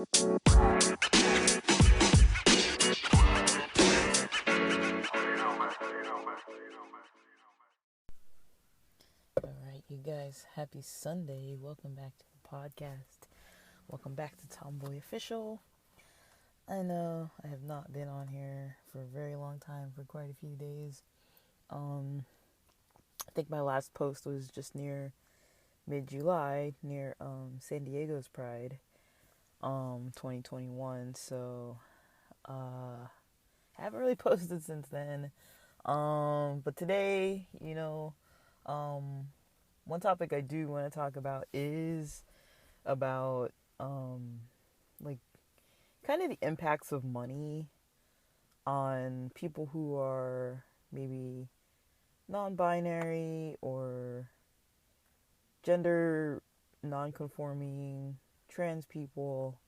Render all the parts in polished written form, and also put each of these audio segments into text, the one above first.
Alright, you guys, happy Sunday. Welcome back to the podcast. Welcome back to Tomboy Official. I know I have not been on here for a very long time, for quite a few days. I think my last post was just near mid-July, near San Diego's Pride, 2021. So, I haven't really posted since then. But today, one topic I do want to talk about is about, like, kind of the impacts of money on people who are maybe non-binary or gender non-conforming, trans people,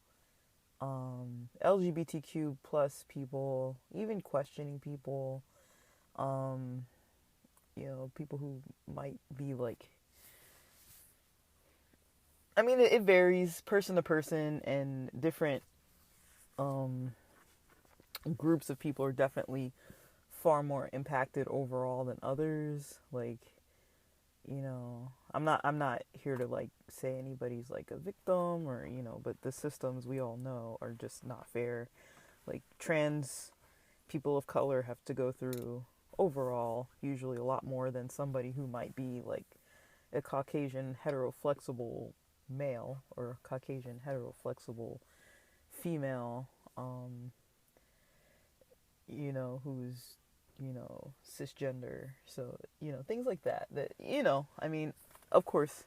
LGBTQ plus people, even questioning people, people who might be like, it varies person to person, and different groups of people are definitely far more impacted overall than others. Like, I'm not here to like say anybody's like a victim or, but the systems we all know are just not fair. Like, trans people of color have to go through overall usually a lot more than somebody who might be like a Caucasian heteroflexible male or Caucasian heteroflexible female, who's, cisgender. So, things like that, of course,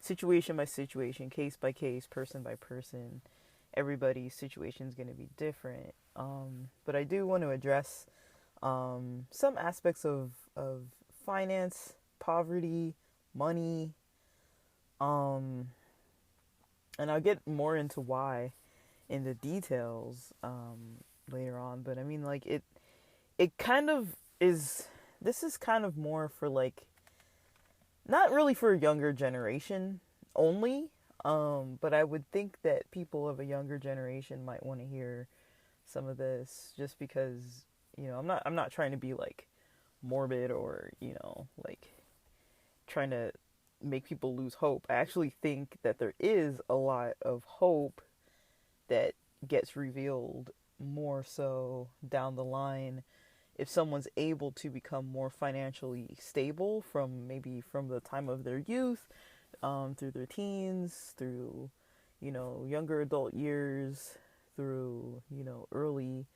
situation by situation, case by case, person by person, everybody's situation is going to be different. But I do want to address some aspects of finance, poverty, money, and I'll get more into why in the details later on. But it kind of is, this is kind of more for like, not really for a younger generation only, but I would think that people of a younger generation might want to hear some of this, just because, I'm not trying to be like morbid or, like trying to make people lose hope. I actually think that there is a lot of hope that gets revealed more so down the line if someone's able to become more financially stable from the time of their youth, through their teens, through, younger adult years, through, early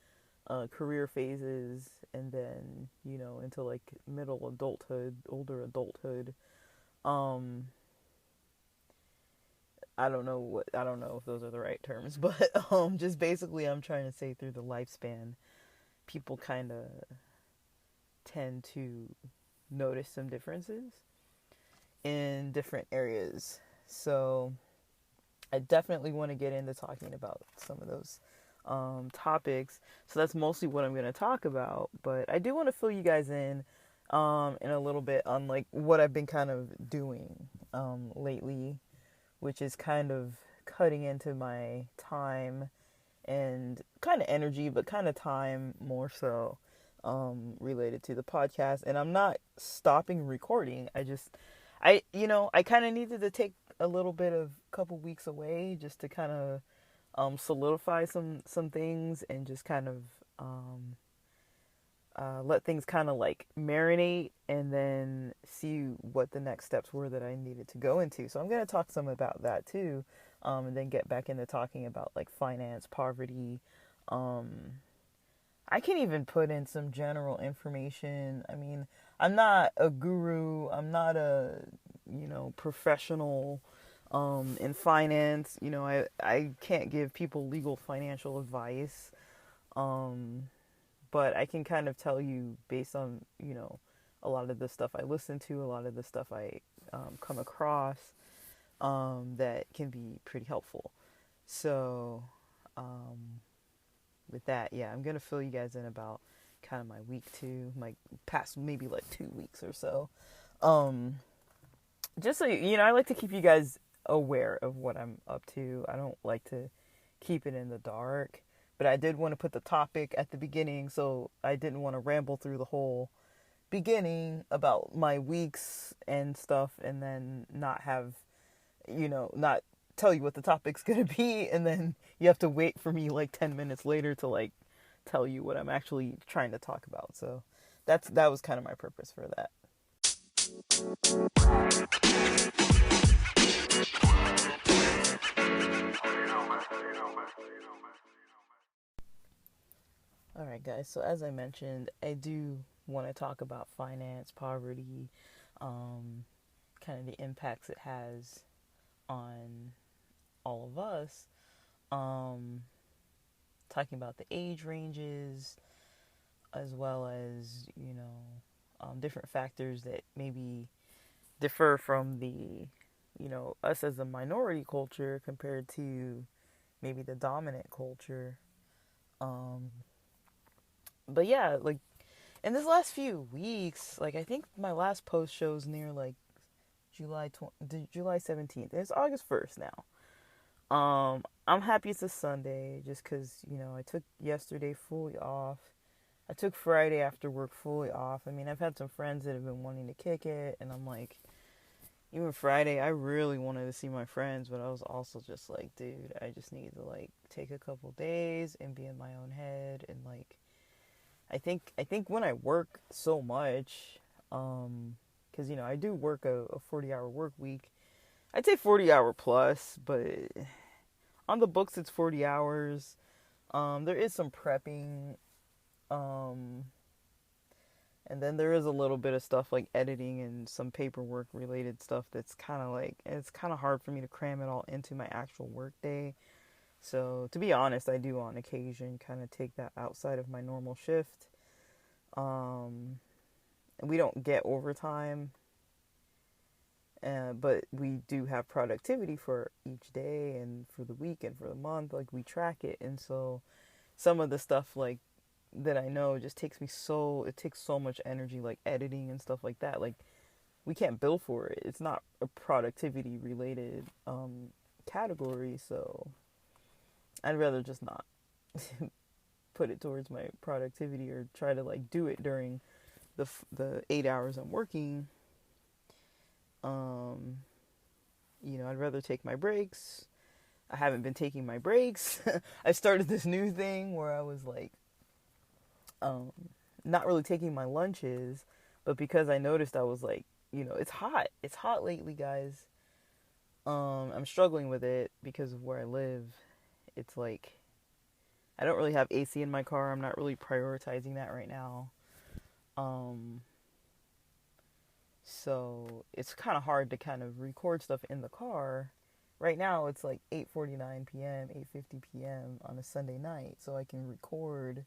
career phases, and then, into like middle adulthood, older adulthood. I don't know if those are the right terms, but just basically I'm trying to say through the lifespan, people kind of tend to notice some differences in different areas. So I definitely want to get into talking about some of those topics. So that's mostly what I'm going to talk about, but I do want to fill you guys in a little bit on like what I've been kind of doing lately, which is kind of cutting into my time and kind of energy, but kind of time more so related to the podcast. And I'm not stopping recording. I kind of needed to take a little bit of couple weeks away just to kind of solidify some things, and just kind of let things kind of like marinate, and then see what the next steps were that I needed to go into. So I'm going to talk some about that too, and then get back into talking about like finance, poverty. I can even put in some general information. I'm not a guru. I'm not a, professional in finance. I can't give people legal financial advice. But I can kind of tell you based on, a lot of the stuff I listen to, a lot of the stuff I come across, that can be pretty helpful. So, with that, yeah, I'm going to fill you guys in about kind of my week too, my past maybe like 2 weeks or so. Just so I like to keep you guys aware of what I'm up to. I don't like to keep it in the dark. But I did want to put the topic at the beginning, so I didn't want to ramble through the whole beginning about my weeks and stuff and then not have, not tell you what the topic's going to be, and then you have to wait for me like 10 minutes later to like tell you what I'm actually trying to talk about. So that was kind of my purpose for that. All right, guys. So as I mentioned, I do want to talk about finance, poverty, um, kind of the impacts it has on all of us. Um, Talking about the age ranges, as well as different factors that maybe differ from the us as a minority culture compared to maybe the dominant culture. Um, but yeah, like in this last few weeks, like I think my last post shows near like July 17th. It's August 1st now. I'm happy it's a Sunday just because, I took yesterday fully off. I took Friday after work fully off. I mean, I've had some friends that have been wanting to kick it, and I'm like, even Friday, I really wanted to see my friends, but I was also just like, dude, I just need to like take a couple days and be in my own head. And like, I think when I work so much, because I do work a 40-hour work week. I'd say 40-hour plus, but on the books it's 40 hours. There is some prepping, and then there is a little bit of stuff like editing and some paperwork related stuff that's kind of like, it's kind of hard for me to cram it all into my actual work day. So to be honest, I do on occasion kind of take that outside of my normal shift. And we don't get overtime, but we do have productivity for each day and for the week and for the month. Like we track it, and so some of the stuff like that I know just takes so much energy, like editing and stuff like that. Like we can't bill for it. It's not a productivity related category, so I'd rather just not put it towards my productivity or try to like do it during the 8 hours I'm working. I'd rather take my breaks. I haven't been taking my breaks. I started this new thing where I was like, not really taking my lunches, but because I noticed I was like, it's hot. It's hot lately, guys. I'm struggling with it because of where I live. It's like, I don't really have AC in my car. I'm not really prioritizing that right now. So it's kind of hard to kind of record stuff in the car. Right now it's like 8:49 p.m., 8:50 p.m. on a Sunday night, so I can record.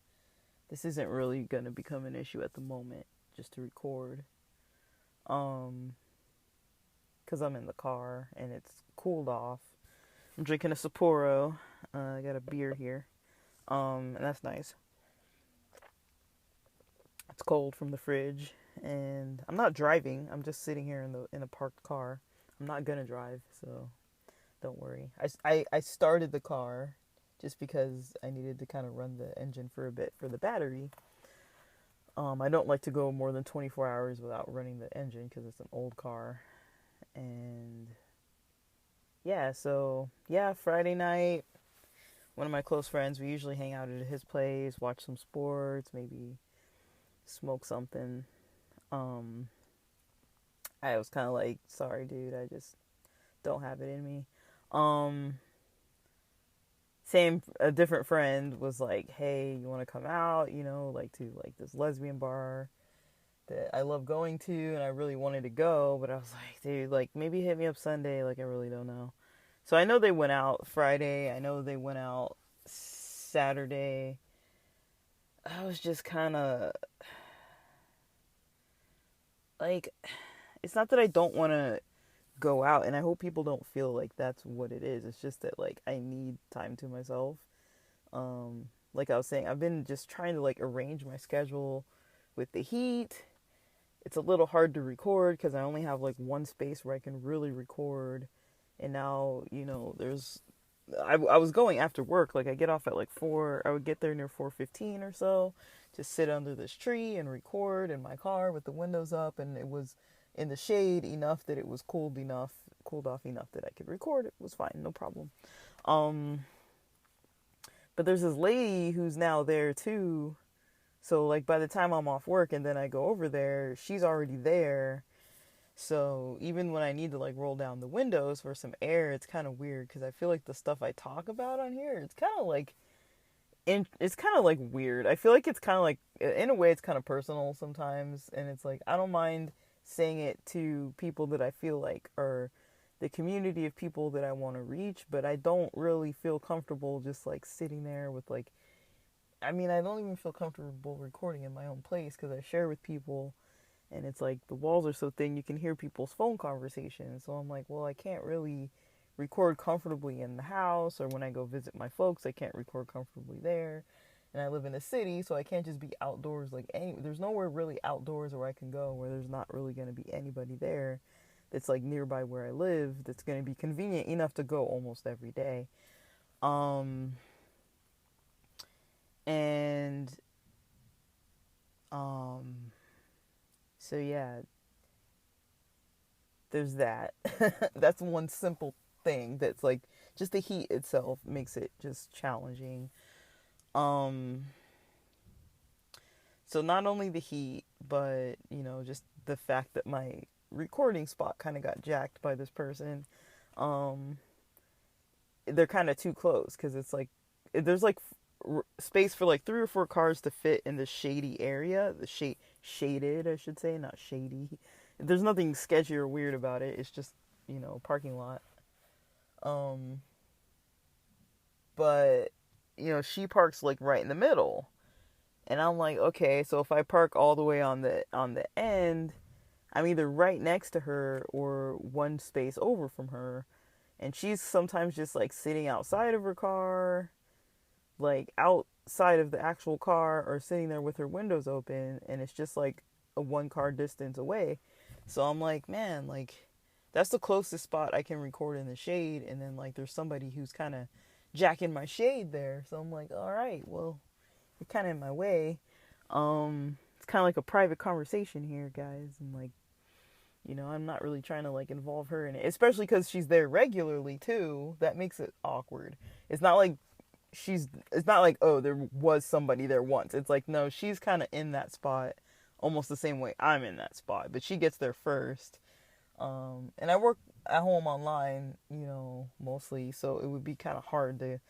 This isn't really going to become an issue at the moment, just to record. Because I'm in the car and it's cooled off. I'm drinking a Sapporo. I got a beer here. And that's nice. It's cold from the fridge, and I'm not driving. I'm just sitting here in a parked car. I'm not gonna drive, so don't worry. I started the car just because I needed to kind of run the engine for a bit for the battery. I don't like to go more than 24 hours without running the engine because it's an old car. And yeah, so yeah, Friday night, one of my close friends, we usually hang out at his place, watch some sports, maybe smoke something. I was kind of like, sorry, dude, I just don't have it in me. A different friend was like, hey, you want to come out, like to like this lesbian bar that I love going to, and I really wanted to go, but I was like, dude, like maybe hit me up Sunday, like I really don't know. So I know they went out Friday, I know they went out Saturday. I was just kind of like, it's not that I don't want to go out, and I hope people don't feel like that's what it is. It's just that like I need time to myself. Like I was saying, I've been just trying to like arrange my schedule with the heat. It's a little hard to record because I only have like one space where I can really record, and now there's I was going after work. Like I get off at like 4. I would get there near 4:15 or so. Just sit under this tree and record in my car with the windows up, and it was in the shade enough that it was cooled off enough that I could record. It was fine, no problem. Um, but there's this lady who's now there too. So like by the time I'm off work and then I go over there, she's already there. So even when I need to like roll down the windows for some air, it's kind of weird because I feel like the stuff I talk about on here, it's kind of like weird. I feel like it's kind of like, in a way, it's kind of personal sometimes, and it's like I don't mind saying it to people that I feel like are the community of people that I want to reach, but I don't really feel comfortable just like sitting there with like, I mean, I don't even feel comfortable recording in my own place because I share with people, and it's like the walls are so thin you can hear people's phone conversations. So I'm like, well, I can't really record comfortably in the house, or when I go visit my folks, I can't record comfortably there. And I live in a city, so I can't just be outdoors there's nowhere really outdoors where I can go where there's not really going to be anybody there that's like nearby where I live that's going to be convenient enough to go almost every day. Um and um so yeah, there's that. That's one simple thing that's like just the heat itself makes it just challenging. Um so not only the heat, but just the fact that my recording spot kind of got jacked by this person. Um they're kind of too close cuz it's like there's like space for like 3 or 4 cars to fit in the shady area, the shaded, I should say, not shady. There's nothing sketchy or weird about it. It's just, parking lot. Um, but she parks like right in the middle, and I'm like, okay, so if I park all the way on the end, I'm either right next to her or one space over from her, and she's sometimes just like sitting outside of her car, like outside of the actual car, or sitting there with her windows open, and it's just like a 1 car distance away. So I'm like, man, like that's the closest spot I can record in the shade, and then like there's somebody who's kind of jacking my shade there. So I'm like, all right, well, you're kind of in my way. It's kind of like a private conversation here, guys, and like, I'm not really trying to like involve her in it, especially because she's there regularly too. That makes it awkward. It's not like it's not like, oh, there was somebody there once. It's like, no, she's kind of in that spot almost the same way I'm in that spot, but she gets there first. And I work at home online, mostly, so it would be kind of hard to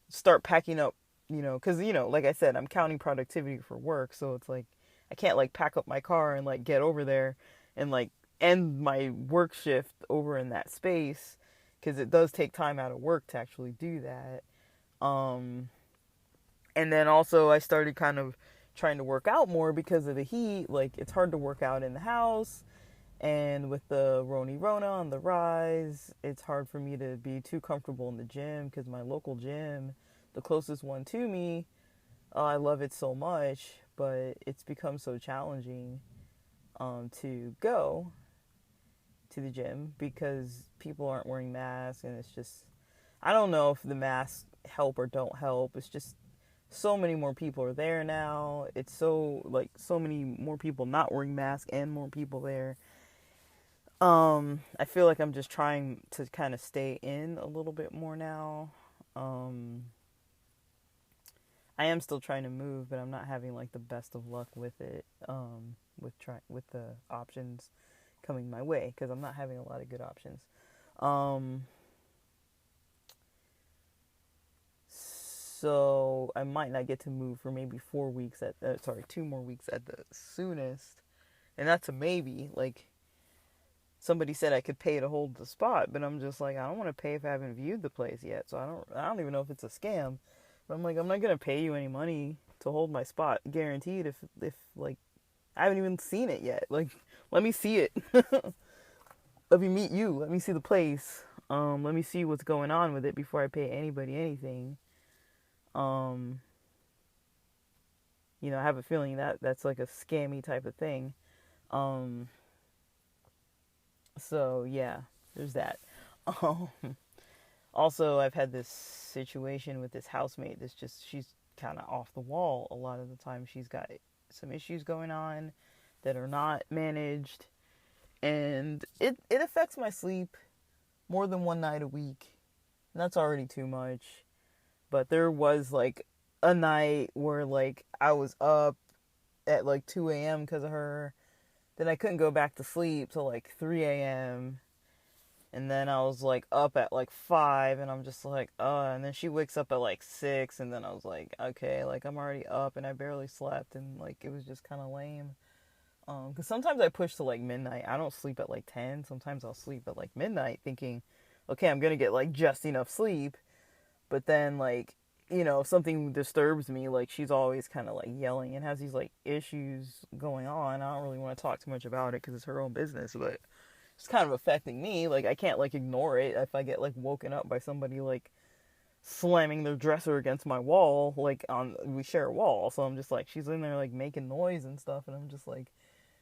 start packing up, because, like I said, I'm counting productivity for work, so it's like I can't like pack up my car and like get over there and like end my work shift over in that space, because it does take time out of work to actually do that. Um, and then also I started kind of trying to work out more because of the heat. Like it's hard to work out in the house, and with the Rona on the rise, it's hard for me to be too comfortable in the gym because my local gym, the closest one to me, I love it so much, but it's become so challenging to go to the gym because people aren't wearing masks, and it's just, I don't know if the masks help or don't help. It's just so many more people are there now. It's so many more people not wearing masks and more people there. I feel like I'm just trying to kind of stay in a little bit more now. I am still trying to move, but I'm not having like the best of luck with it. With the options coming my way, because I'm not having a lot of good options. So I might not get to move for maybe 4 weeks 2 more weeks at the soonest, and that's a maybe. Like somebody said I could pay to hold the spot, but I'm just like, I don't want to pay if I haven't viewed the place yet. So I don't even know if it's a scam. But I'm like, I'm not gonna pay you any money to hold my spot, guaranteed. If like I haven't even seen it yet. Like, let me see it. Let me meet you. Let me see the place. Let me see what's going on with it before I pay anybody anything. I have a feeling that that's like a scammy type of thing. So yeah, there's that. Um, Also, I've had this situation with this housemate that's just, she's kind of off the wall a lot of the time. She's got some issues going on that are not managed, and it affects my sleep more than one night a week. And that's already too much. But there was like a night where like I was up at like 2 a.m. because of her. Then I couldn't go back to sleep till like 3 a.m. And then I was like up at like 5, and I'm just like, and then she wakes up at like 6, and then I was like, okay, like I'm already up and I barely slept, and like it was just kind of lame. Because sometimes I push to like midnight. I don't sleep at like 10. Sometimes I'll sleep at like midnight thinking, okay, I'm gonna get like just enough sleep. But then like, if something disturbs me, like she's always kind of like yelling and has these like issues going on. I don't really want to talk too much about it because it's her own business, but it's kind of affecting me. Like I can't like ignore it if I get like woken up by somebody like slamming their dresser against my wall. Like we share a wall, so I'm just like, she's in there like making noise and stuff, and I'm just like,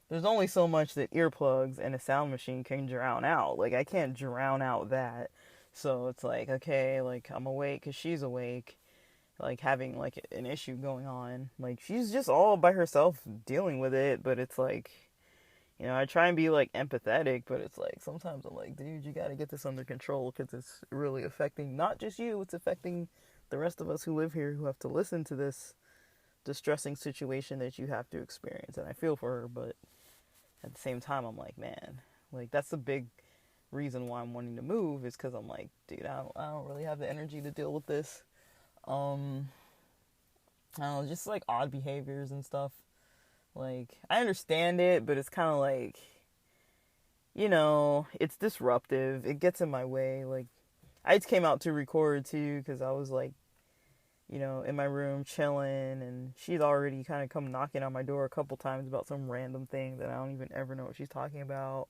there's only so much that earplugs and a sound machine can drown out. Like I can't drown out that. So it's like, okay, like I'm awake because she's awake, like having like an issue going on. Like she's just all by herself dealing with it, but it's like, I try and be like empathetic, but it's like sometimes I'm like, dude, you got to get this under control because it's really affecting not just you, it's affecting the rest of us who live here who have to listen to this distressing situation that you have to experience. And I feel for her, but at the same time, I'm like, man, like that's the big reason why I'm wanting to move, is because I'm like, dude, I don't really have the energy to deal with this. I don't know, just like odd behaviors and stuff. Like, I understand it, but it's kind of like, it's disruptive. It gets in my way. Like, I just came out to record too because I was like, in my room chilling, and she'd already kind of come knocking on my door a couple times about some random thing that I don't even ever know what she's talking about.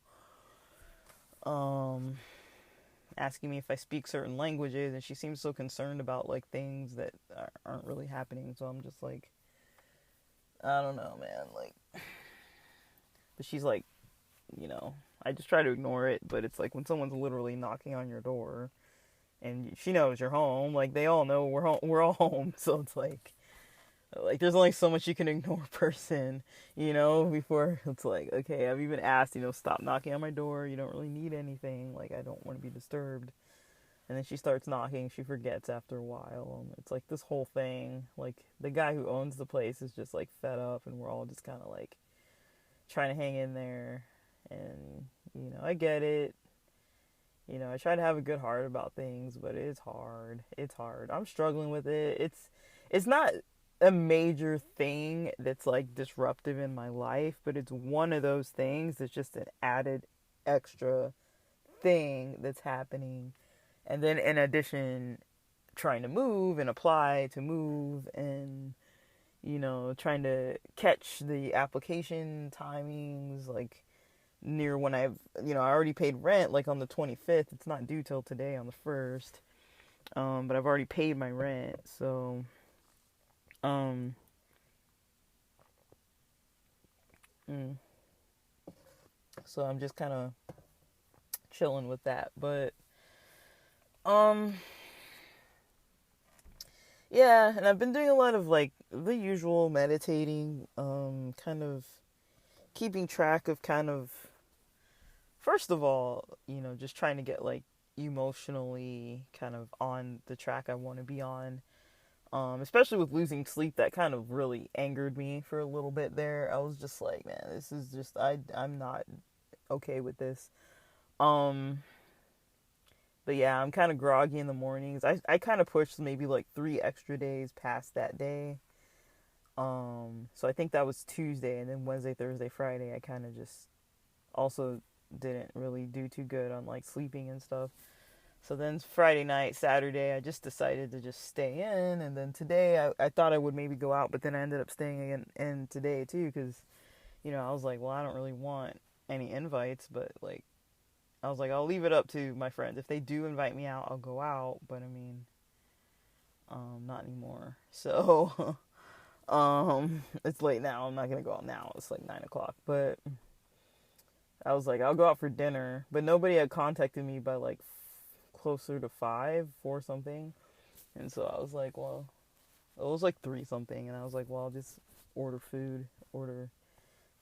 Asking me if I speak certain languages, and she seems so concerned about like things that aren't really happening. So I'm just like, I don't know, man. Like, but she's like, I just try to ignore it, but it's like when someone's literally knocking on your door and she knows you're home, like they all know we're all home. So it's like there's only so much you can ignore a person, before it's like, okay, I've even asked, stop knocking on my door. You don't really need anything. Like, I don't want to be disturbed. And then she starts knocking. She forgets after a while. And it's like this whole thing. Like, the guy who owns the place is just like fed up, and we're all just kind of like trying to hang in there. And, I get it. I try to have a good heart about things, but it's hard. It's hard. I'm struggling with it. It's not a major thing that's like disruptive in my life, but it's one of those things that's just an added extra thing that's happening. And then in addition, trying to move and apply to move, and trying to catch the application timings, like near when I already paid rent like on the 25th. It's not due till today on the 1st. But I've already paid my rent, so so I'm just kind of chilling with that. But yeah, and I've been doing a lot of like the usual meditating, kind of keeping track of kind of, first of all, just trying to get like emotionally kind of on the track I want to be on. Especially with losing sleep, that kind of really angered me for a little bit there. I was just like, man, this is just, I'm not okay with this. But yeah, I'm kind of groggy in the mornings. I kind of pushed maybe like 3 extra days past that day. So I think that was Tuesday, and then Wednesday, Thursday, Friday, I kind of just also didn't really do too good on like sleeping and stuff. So then Friday night, Saturday, I just decided to just stay in. And then today, I thought I would maybe go out, but then I ended up staying in today too, because, I was like, well, I don't really want any invites, but like, I was like, I'll leave it up to my friends. If they do invite me out, I'll go out, but I mean, not anymore. So, it's late now. I'm not going to go out now. It's like 9 o'clock, but I was like, I'll go out for dinner, but nobody had contacted me by like closer to 4 something. And so I was like, well, it was like 3 something. And I was like, well, I'll just order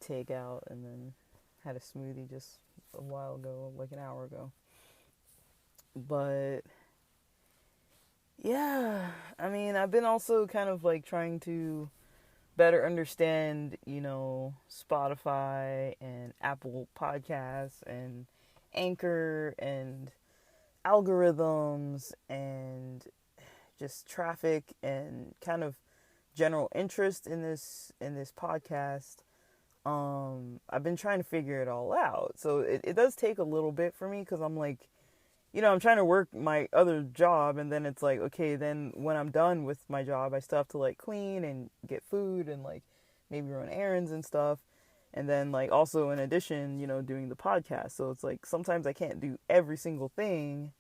takeout, and then had a smoothie just a while ago, like an hour ago. But yeah, I mean, I've been also kind of like trying to better understand, Spotify and Apple Podcasts and Anchor and algorithms and just traffic and kind of general interest in this podcast. I've been trying to figure it all out. So it does take a little bit for me, because I'm like, I'm trying to work my other job, and then it's like, okay, then when I'm done with my job, I still have to like clean and get food and like maybe run errands and stuff. And then like also in addition, doing the podcast. So it's like sometimes I can't do every single thing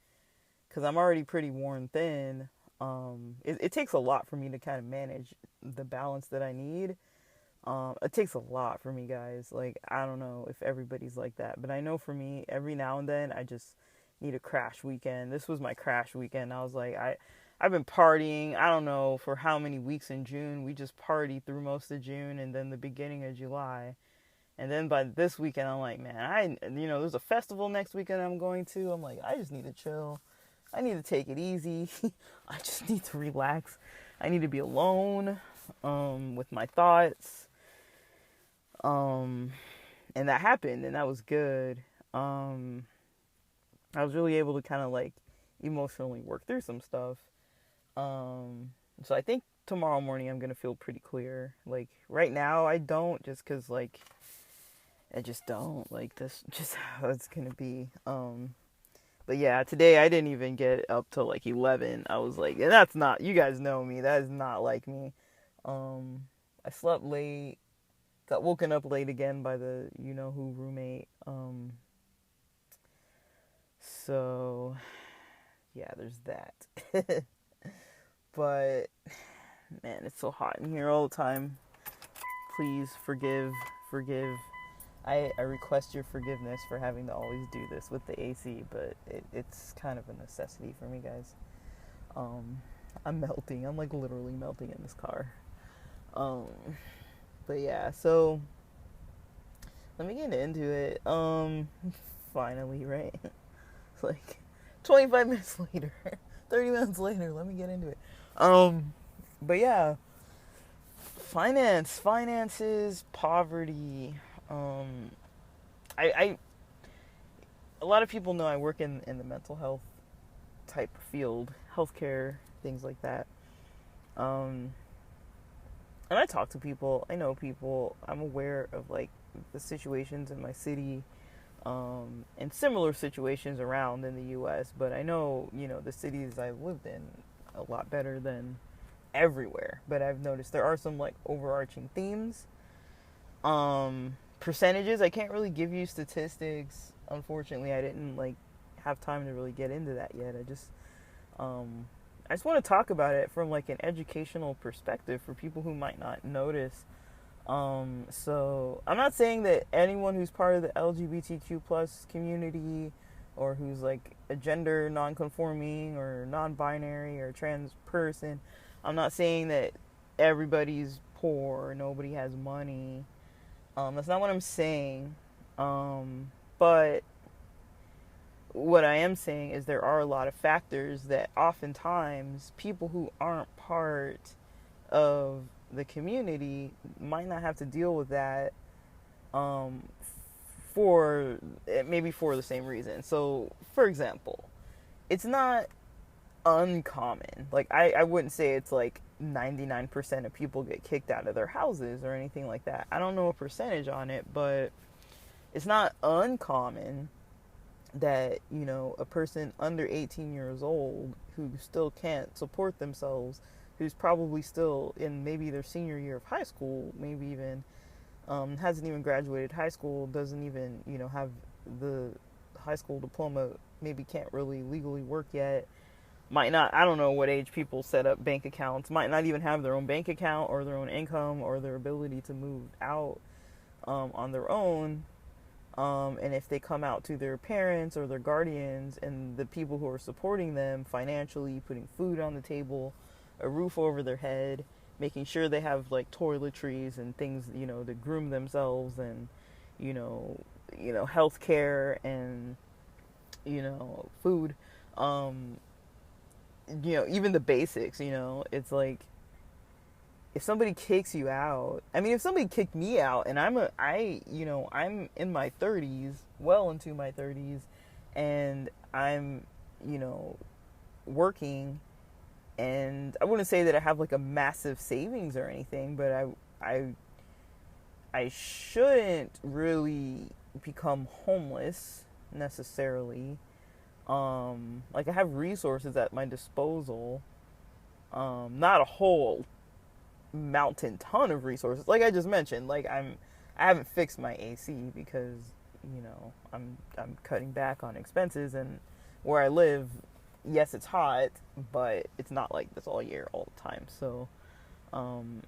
because I'm already pretty worn thin. It takes a lot for me to kind of manage the balance that I need. It takes a lot for me, guys. Like, I don't know if everybody's like that, but I know for me, every now and then I just need a crash weekend. This was my crash weekend. I was like, I've been partying, I don't know for how many weeks in June. We just partied through most of June and then the beginning of July. And then by this weekend, I'm like, man, there's a festival next weekend I'm going to. I'm like, I just need to chill. I need to take it easy. I just need to relax. I need to be alone, with my thoughts. And that happened, and that was good. I was really able to kind of like emotionally work through some stuff. So I think tomorrow morning I'm going to feel pretty clear. Like right now I don't, just cause like, I just don't like this, just how it's going to be. But yeah, today I didn't even get up till like 11. I was like, and that's not, you guys know me, that is not like me. I slept late, got woken up late again by the who roommate. So, yeah, there's that. But, man, it's so hot in here all the time. Please forgive. I request your forgiveness for having to always do this with the AC, but it's kind of a necessity for me, guys. I'm melting. I'm, like, literally melting in this car. But, yeah, so, let me get into it. Finally, right? It's like 25 minutes later, 30 minutes later, let me get into it. But yeah, finances, poverty. A lot of people know I work in the mental health type field, healthcare, things like that. And I talk to people, I know people, I'm aware of like the situations in my city, and similar situations around in the U.S., but I know, the cities I've lived in a lot better than everywhere, but I've noticed there are some, like, overarching themes. Percentages, I can't really give you statistics, unfortunately. I didn't, like, have time to really get into that yet. I just want to talk about it from, like, an educational perspective for people who might not notice. So I'm not saying that anyone who's part of the LGBTQ plus community, or who's like a gender non-conforming or non-binary or trans person, I'm not saying that everybody's poor or nobody has money. That's not what I'm saying. But what I am saying is there are a lot of factors that oftentimes people who aren't part of the community might not have to deal with that, for the same reason. So, for example, it's not uncommon. Like, I wouldn't say it's like 99% of people get kicked out of their houses or anything like that. I don't know a percentage on it, but it's not uncommon that, a person under 18 years old who still can't support themselves, who's probably still in maybe their senior year of high school, maybe even hasn't even graduated high school, doesn't even, have the high school diploma, maybe can't really legally work yet, might not, I don't know what age people set up bank accounts, might not even have their own bank account or their own income or their ability to move out on their own. And if they come out to their parents or their guardians and the people who are supporting them financially, putting food on the table, a roof over their head, making sure they have like toiletries and things, to groom themselves, and you know, health care, and food, even the basics, it's like, if somebody kicks you out, I mean, if somebody kicked me out, and I'm in my 30s, well into my 30s, and I'm, working, and I wouldn't say that I have like a massive savings or anything, but I shouldn't really become homeless necessarily. Like, I have resources at my disposal, not a whole mountain ton of resources, like I just mentioned. Like, I haven't fixed my AC because I'm cutting back on expenses, and where I live, yes, it's hot, but it's not like this all year all the time, so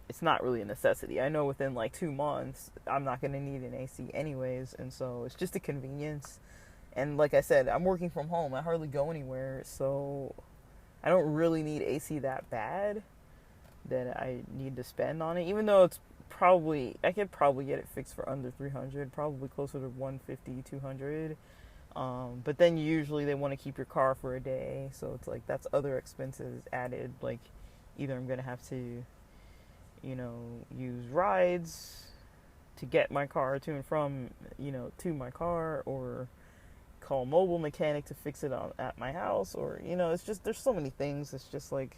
it's not really a necessity. I know within like 2 months I'm not going to need an AC anyways, and so it's just a convenience. And like I said, I'm working from home, I hardly go anywhere, so I don't really need AC that bad that I need to spend on it, even though I could probably get it fixed for under 300, probably closer to 150, 200. But then usually they want to keep your car for a day, so it's like that's other expenses added. Like, either I'm gonna have to, use rides to get my car to and from, to my car, or call a mobile mechanic to fix it at my house, or it's just, there's so many things. It's just like,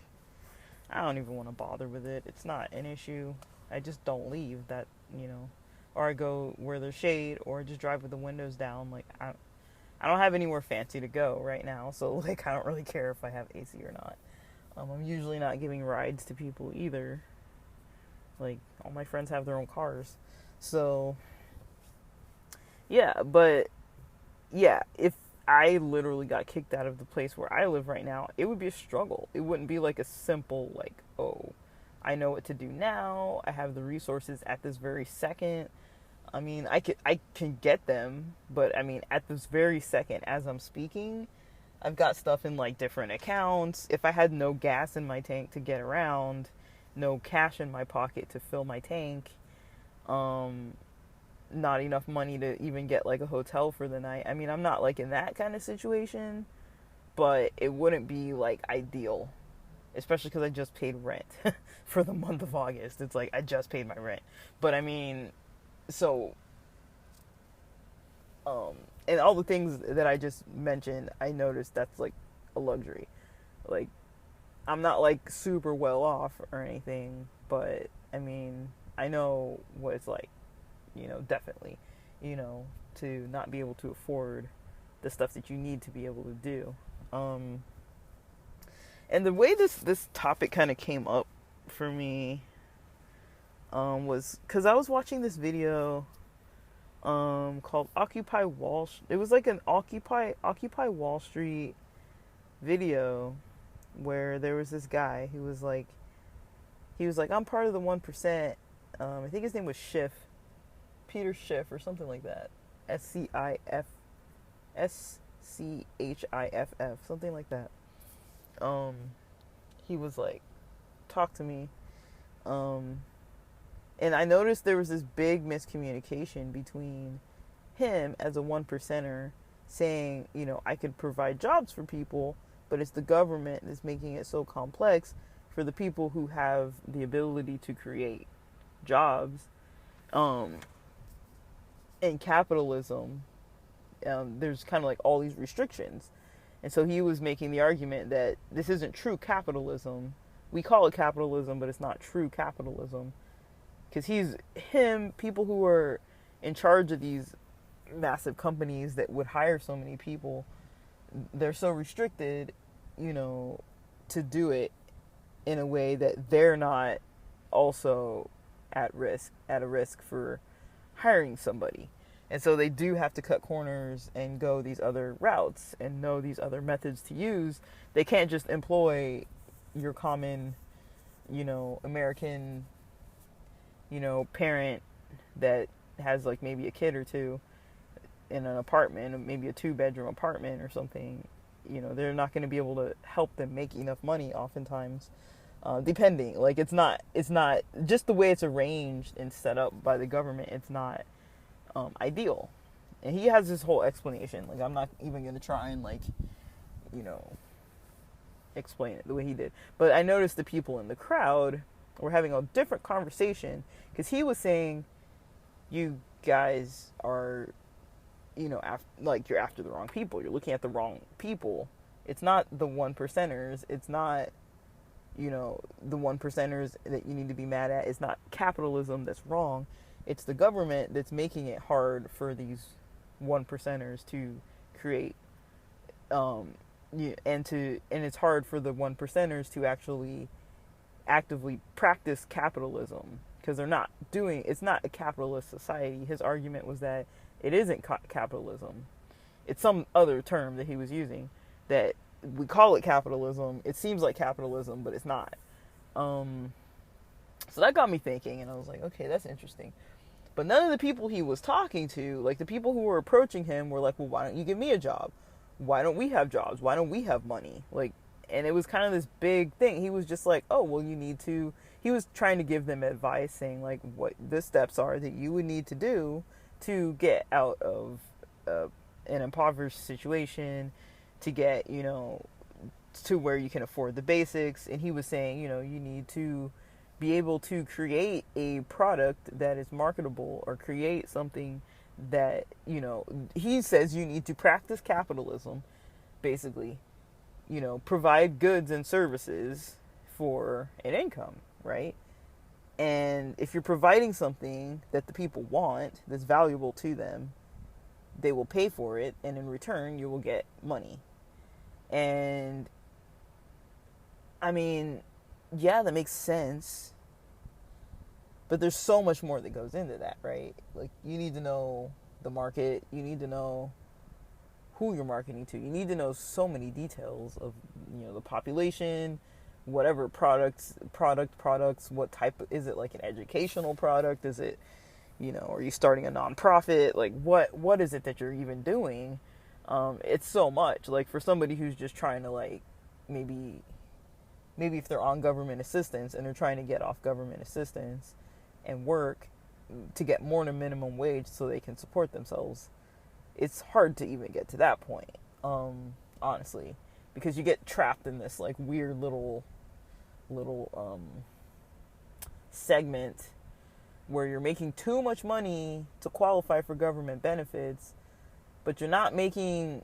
I don't even want to bother with it. It's not an issue. I just don't leave that, or I go where there's shade, or just drive with the windows down. Like, I don't have anywhere fancy to go right now, so like, I don't really care if I have AC or not. I'm usually not giving rides to people either. Like, all my friends have their own cars. So, yeah, but yeah, if I literally got kicked out of the place where I live right now, it would be a struggle. It wouldn't be like a simple, like, oh, I know what to do now, I have the resources at this very second. I mean, I can get them, but I mean, at this very second, as I'm speaking, I've got stuff in like different accounts. If I had no gas in my tank to get around, no cash in my pocket to fill my tank, not enough money to even get like a hotel for the night. I mean, I'm not like in that kind of situation, but it wouldn't be like ideal, especially because I just paid rent for the month of August. It's like, I just paid my rent. But I mean, so, and all the things that I just mentioned, I noticed that's like a luxury. Like, I'm not like super well off or anything, but I mean, I know what it's like, definitely, to not be able to afford the stuff that you need to be able to do. And the way this topic kind of came up for me, was because I was watching this video, called Occupy Wall. It was like an Occupy Wall Street video, where there was this guy who was like, I'm part of the 1%. I think his name was Peter Schiff or something like that. SCHIFF, something like that. He was like, talk to me. And I noticed there was this big miscommunication between him as a 1%er saying, I could provide jobs for people, but it's the government that's making it so complex for the people who have the ability to create jobs. In capitalism, there's kind of like all these restrictions. And so he was making the argument that this isn't true capitalism. We call it capitalism, but it's not true capitalism. Because people who are in charge of these massive companies that would hire so many people, they're so restricted, to do it in a way that they're not also at a risk for hiring somebody. And so they do have to cut corners and go these other routes and know these other methods to use. They can't just employ your common, American, parent that has like maybe a kid or two. in an apartment, maybe a 2-bedroom apartment or something, they're not going to be able to help them make enough money oftentimes. Depending, like it's not just the way it's arranged and set up by the government. It's not ideal, and he has this whole explanation. Like I'm not even going to try and you know explain it the way he did. But I noticed the people in the crowd were having a different conversation because he was saying, "You guys are, you're after the wrong people. You're looking at the wrong people. It's not the 1%ers. It's not, the 1%ers that you need to be mad at. It's not capitalism that's wrong. It's the government that's making it hard for these 1%ers to create, and it's hard for the 1%ers to actually actively practice capitalism because it's not a capitalist society." His argument was that it isn't capitalism. It's some other term that he was using that we call it capitalism. It seems like capitalism, but it's not. So that got me thinking, and I was like, okay, that's interesting. But none of the people he was talking to, like the people who were approaching him, were like, well, why don't you give me a job? Why don't we have jobs? Why don't we have money? And it was kind of this big thing. He was just like, oh, well, he was trying to give them advice, saying like what the steps are that you would need to do to get out of an impoverished situation, to get, to where you can afford the basics. And he was saying, you need to be able to create a product that is marketable, or create something that, he says you need to practice capitalism, basically, provide goods and services for an income, right? And if you're providing something that the people want, that's valuable to them, they will pay for it, and in return, you will get money. And, I mean, yeah, that makes sense. But there's so much more that goes into that, right? Like, you need to know the market. You need to know who you're marketing to. You need to know so many details of, the population, whatever products, what type, is it like an educational product? Is it, are you starting a nonprofit? Like, what is it that you're even doing? It's so much. Like, for somebody who's just trying to, like, maybe if they're on government assistance and they're trying to get off government assistance and work to get more than minimum wage so they can support themselves, it's hard to even get to that point, honestly, because you get trapped in this like weird little segment where you're making too much money to qualify for government benefits, but you're not making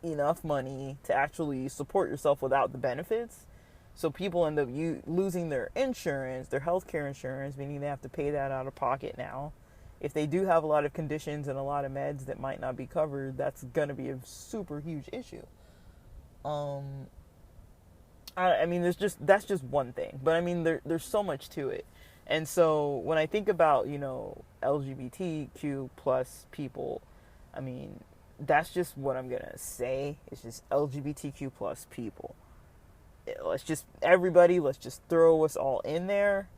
enough money to actually support yourself without the benefits. So people end up losing their insurance, their healthcare insurance, meaning they have to pay that out of pocket now. If they do have a lot of conditions and a lot of meds that might not be covered, that's going to be a super huge issue. I mean, that's just one thing, but I mean, there's so much to it. And so when I think about, LGBTQ plus people, I mean, that's just what I'm going to say. It's just LGBTQ plus people. Let's just throw us all in there.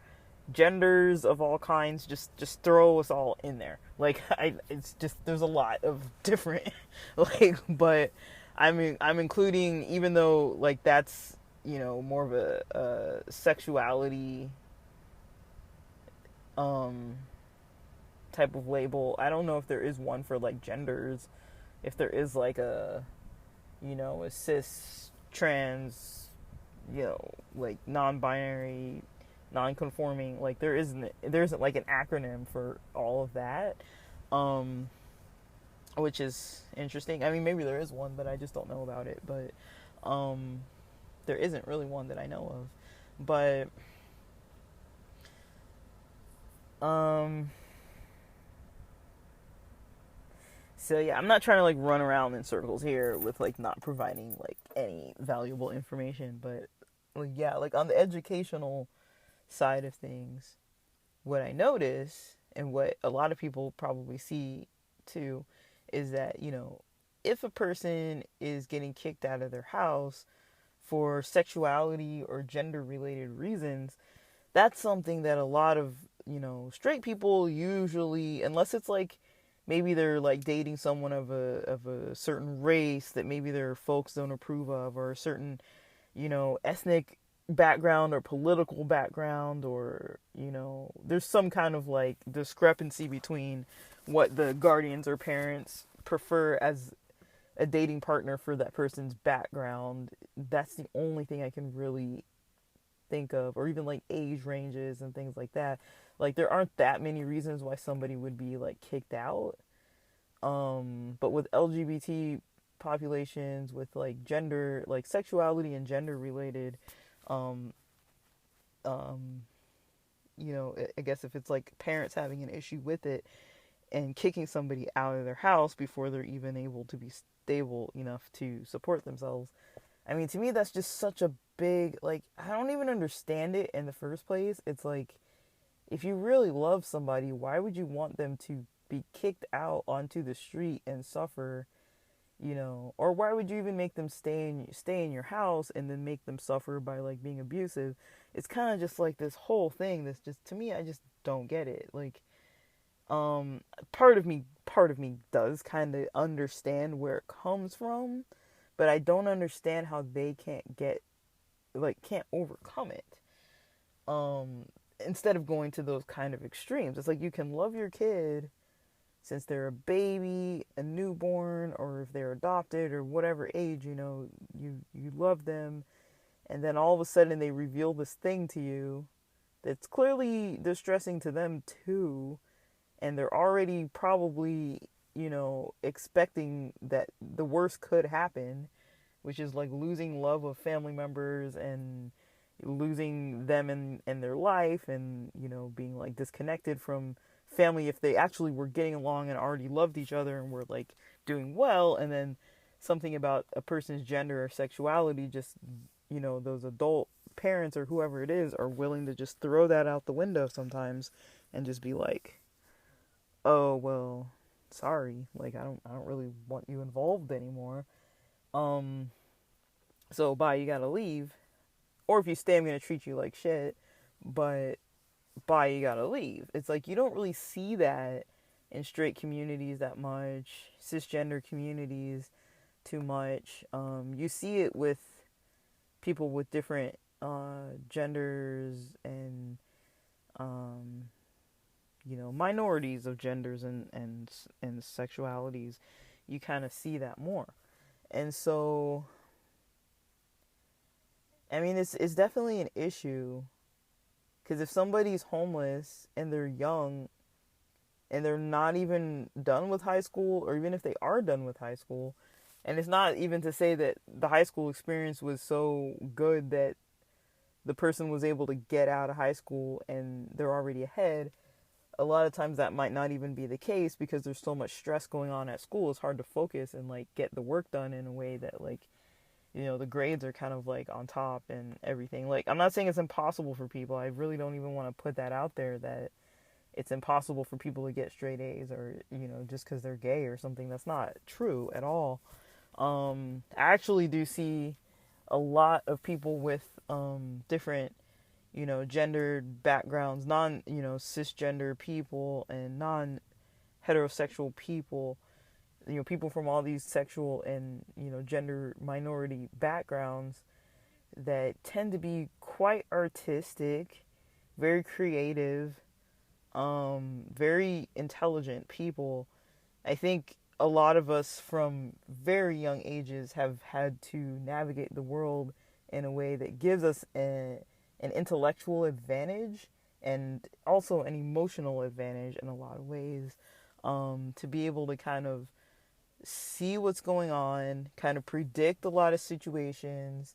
Genders of all kinds, just throw us all in there. Like, it's just, there's a lot of different, but I mean, I'm including, even though, like, that's, more of a sexuality, type of label. I don't know if there is one for, like, genders, if there is, like, a cis, trans, like non-binary, non-conforming, like there isn't like an acronym for all of that, which is interesting. I mean, maybe there is one, but I just don't know about it. But there isn't really one that I know of. But so yeah, I'm not trying to like run around in circles here with like not providing like any valuable information, but like, yeah, like on the educational side of things, what I notice and what a lot of people probably see too is that, if a person is getting kicked out of their house for sexuality or gender related reasons, that's something that a lot of, straight people usually, unless it's like maybe they're like dating someone of a certain race that maybe their folks don't approve of, or a certain, ethnic background or political background, or, there's some kind of like discrepancy between what the guardians or parents prefer as a dating partner for that person's background. That's the only thing I can really think of, or even like age ranges and things like that. Like there aren't that many reasons why somebody would be like kicked out. But with LGBT populations, with like gender, like sexuality and gender related, um, um, I guess if it's like parents having an issue with it and kicking somebody out of their house before they're even able to be stable enough to support themselves. I mean, to me, that's just such a big, like, I don't even understand it in the first place. It's like, if you really love somebody, why would you want them to be kicked out onto the street and suffer, or why would you even make them stay in your house and then make them suffer by like being abusive? It's kind of just like this whole thing that's just, to me, I just don't get it. Like, part of me does kind of understand where it comes from, but I don't understand how they can't overcome it. Instead of going to those kind of extremes, it's like you can love your kid since they're a baby, a newborn, or if they're adopted or whatever age, you love them, and then all of a sudden they reveal this thing to you that's clearly distressing to them too, and they're already probably, expecting that the worst could happen, which is like losing love of family members and losing them in their life, and, being like disconnected from family if they actually were getting along and already loved each other and were like doing well, and then something about a person's gender or sexuality, just, those adult parents or whoever it is are willing to just throw that out the window sometimes and just be like, oh well, sorry, like I don't really want you involved anymore, so bye, you gotta leave, or if you stay I'm gonna treat you like shit, but bye, you gotta leave. It's like you don't really see that in straight communities that much, cisgender communities too much. You see it with people with different genders and minorities of genders and sexualities. You kind of see that more, and so I mean it's definitely an issue. Because if somebody's homeless and they're young and they're not even done with high school, or even if they are done with high school, and it's not even to say that the high school experience was so good that the person was able to get out of high school and they're already ahead, a lot of times that might not even be the case because there's so much stress going on at school. It's hard to focus and like get the work done in a way that like, the grades are kind of like on top and everything. Like, I'm not saying it's impossible for people. I really don't even want to put that out there that it's impossible for people to get straight A's, or, just because they're gay or something. That's not true at all. I actually do see a lot of people with different, gendered backgrounds, cisgender people and non-heterosexual people, people from all these sexual and, gender minority backgrounds that tend to be quite artistic, very creative, very intelligent people. I think a lot of us from very young ages have had to navigate the world in a way that gives us an intellectual advantage and also an emotional advantage in a lot of ways, to be able to kind of see what's going on, kind of predict a lot of situations.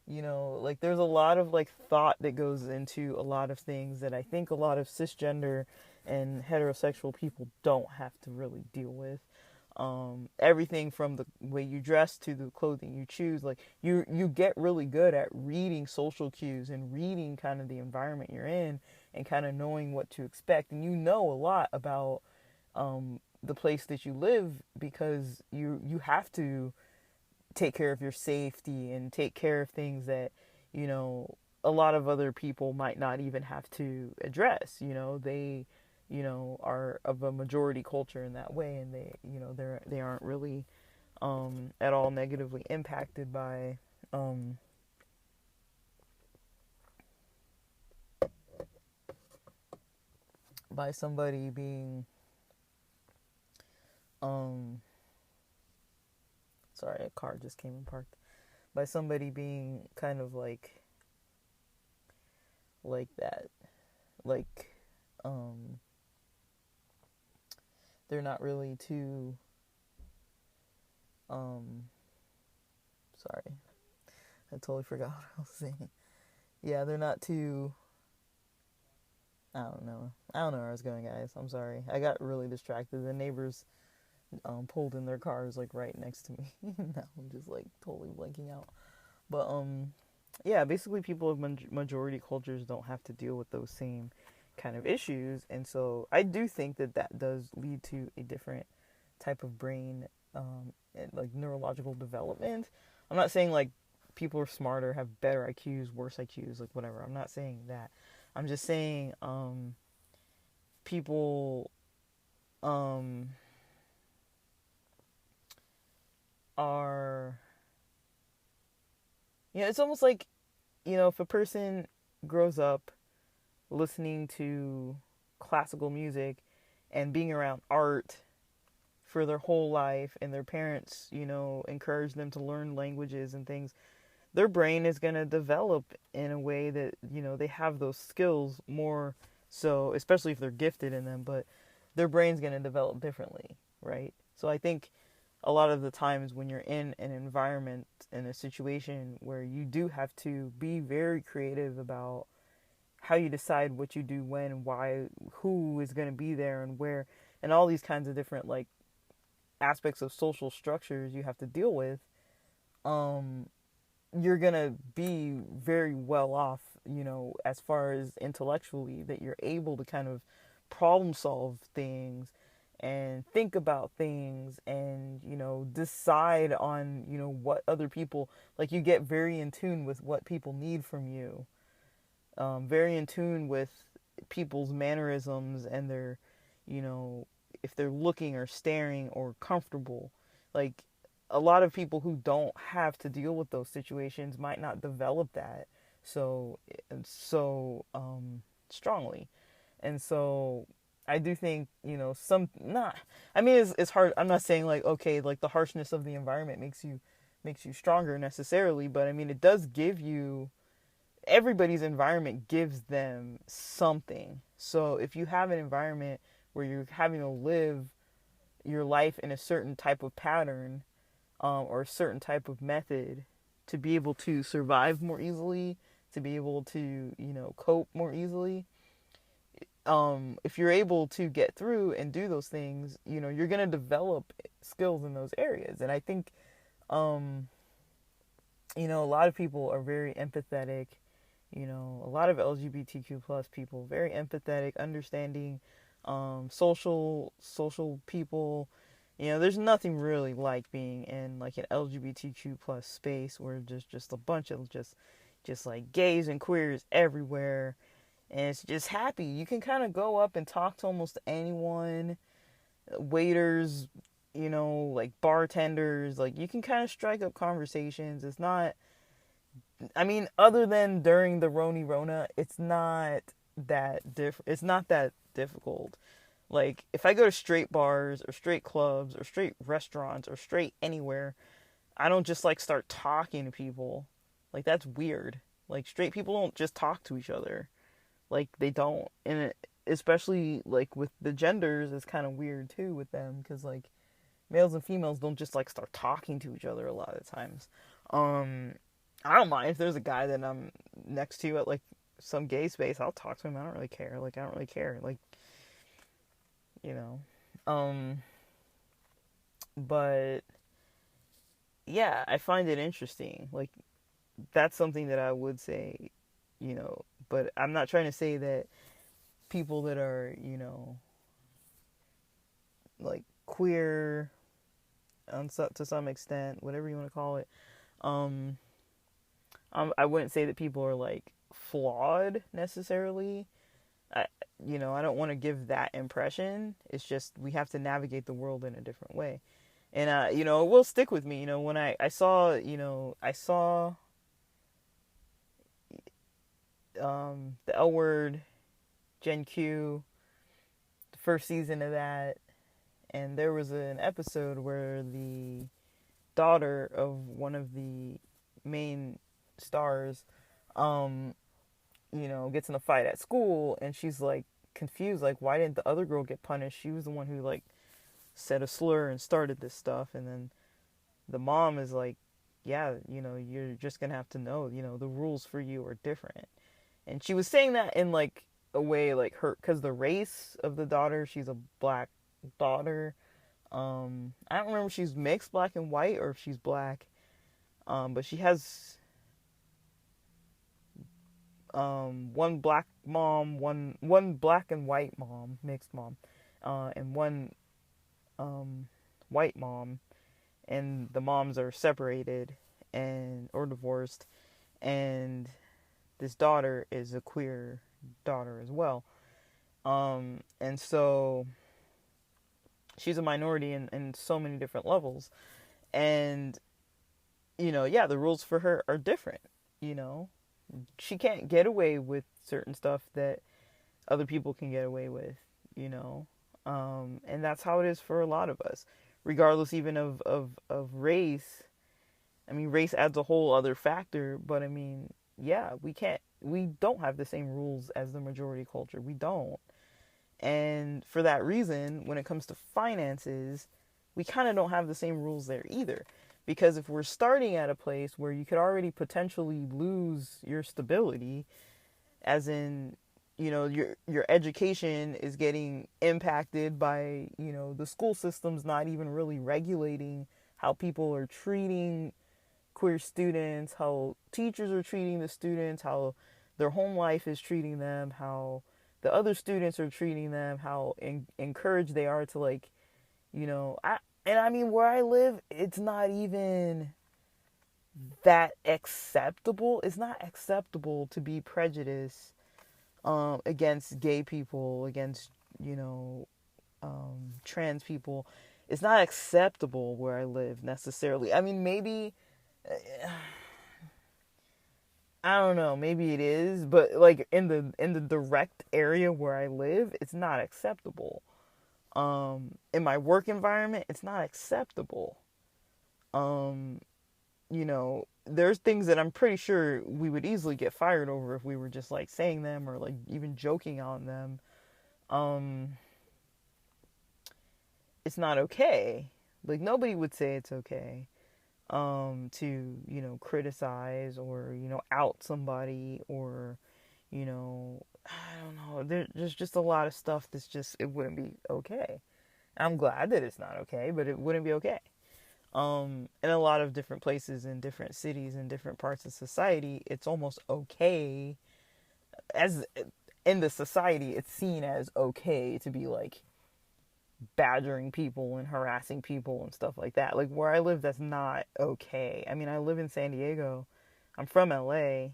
Like there's a lot of like thought that goes into a lot of things that I think a lot of cisgender and heterosexual people don't have to really deal with. Everything from the way you dress to the clothing you choose, like you get really good at reading social cues and reading kind of the environment you're in and kind of knowing what to expect, and a lot about the place that you live because you have to take care of your safety and take care of things that a lot of other people might not even have to address. They are of a majority culture in that way, and they aren't really at all negatively impacted um, by somebody being um, sorry, a car just came and parked, by somebody being kind of like that, like um, they're not really too um, sorry, I totally forgot what I was saying. Yeah, they're not too. I don't know. I don't know where I was going, guys. I'm sorry. I got really distracted. The neighbors pulled in their cars like right next to me. Now I'm just like totally blanking out. But yeah, basically people of majority cultures don't have to deal with those same kind of issues, and so I do think that that does lead to a different type of brain and like neurological development. I'm not saying like people are smarter, have better IQs, worse IQs, like whatever. I'm not saying that. I'm just saying people um, are, it's almost like, if a person grows up listening to classical music and being around art for their whole life, and their parents, encourage them to learn languages and things, their brain is going to develop in a way that, they have those skills more so, especially if they're gifted in them, but their brain's going to develop differently, right? So I think a lot of the times when you're in an environment, in a situation where you do have to be very creative about how you decide what you do, when, why, who is going to be there and where, and all these kinds of different like aspects of social structures you have to deal with, you're going to be very well off, as far as intellectually, that you're able to kind of problem solve things and think about things and, decide on, what other people, like you get very in tune with what people need from you, very in tune with people's mannerisms and their, if they're looking or staring or comfortable. Like a lot of people who don't have to deal with those situations might not develop that so strongly. And so I do think, some not. I mean, it's hard. I'm not saying like, okay, like the harshness of the environment makes you stronger necessarily, but I mean, it does give you, everybody's environment gives them something. So if you have an environment where you're having to live your life in a certain type of pattern, or a certain type of method to be able to survive more easily, to be able to, cope more easily, if you're able to get through and do those things, you're going to develop skills in those areas. And I think, a lot of people are very empathetic, a lot of LGBTQ plus people, very empathetic, understanding, social people. There's nothing really like being in like an LGBTQ plus space where there's just a bunch of just like gays and queers everywhere, and it's just happy. You can kind of go up and talk to almost anyone, waiters, like bartenders, like you can kind of strike up conversations. It's not, I mean, other than during the Rona, it's not it's not that difficult. Like, if I go to straight bars or straight clubs or straight restaurants or straight anywhere, I don't just like start talking to people. Like, that's weird. Like, straight people don't just talk to each other. Like, they don't. And especially, like, with the genders, it's kind of weird, too, with them. Because, like, males and females don't just, like, start talking to each other a lot of times. I don't mind if there's a guy that I'm next to at, like, some gay space. I'll talk to him. I don't really care. Like, I don't really care. Like, but yeah, I find it interesting. Like, that's something that I would say, but I'm not trying to say that people that are, like queer to some extent, whatever you want to call it, I wouldn't say that people are like flawed necessarily. I, I don't want to give that impression. It's just we have to navigate the world in a different way. And, it will stick with me. When I saw, the L Word, Gen Q, the first season of that, and there was an episode where the daughter of one of the main stars, gets in a fight at school, and she's like confused, like, why didn't the other girl get punished? She was the one who like said a slur and started this stuff. And then the mom is like, yeah, you're just gonna have to know, the rules for you are different. And she was saying that in like a way like her, because the race of the daughter, she's a black daughter. I don't remember if she's mixed black and white or if she's black. But she has one black mom, one black and white mom, mixed mom, and one white mom, and the moms are separated and or divorced, and this daughter is a queer daughter as well. And so she's a minority in so many different levels. And, the rules for her are different. She can't get away with certain stuff that other people can get away with, and that's how it is for a lot of us, regardless even of race. I mean, race adds a whole other factor, but I mean, yeah, we don't have the same rules as the majority culture. We don't. And for that reason, when it comes to finances, we kind of don't have the same rules there either. Because if we're starting at a place where you could already potentially lose your stability, as in, your education is getting impacted by, the school system's not even really regulating how people are treating queer students, how teachers are treating the students, how their home life is treating them, how the other students are treating them, how encouraged they are to, like, I mean, where I live, it's not even that acceptable. It's not acceptable to be prejudiced against gay people, against, trans people. It's not acceptable where I live necessarily. I mean, maybe, I don't know, maybe it is, but like in the direct area where I live, it's not acceptable. In my work environment, it's not acceptable. Um, there's things that I'm pretty sure we would easily get fired over if we were just like saying them or like even joking on them. Um, it's not okay. Like, nobody would say it's okay to, criticize or, out somebody or, I don't know. There's just a lot of stuff that's just, it wouldn't be okay. I'm glad that it's not okay, but it wouldn't be okay. In a lot of different places, in different cities, in different parts of society, it's almost okay. As in the society, it's seen as okay to be like badgering people and harassing people and stuff like that. Like, where I live, that's not okay. I mean, I live in San Diego. I'm from LA.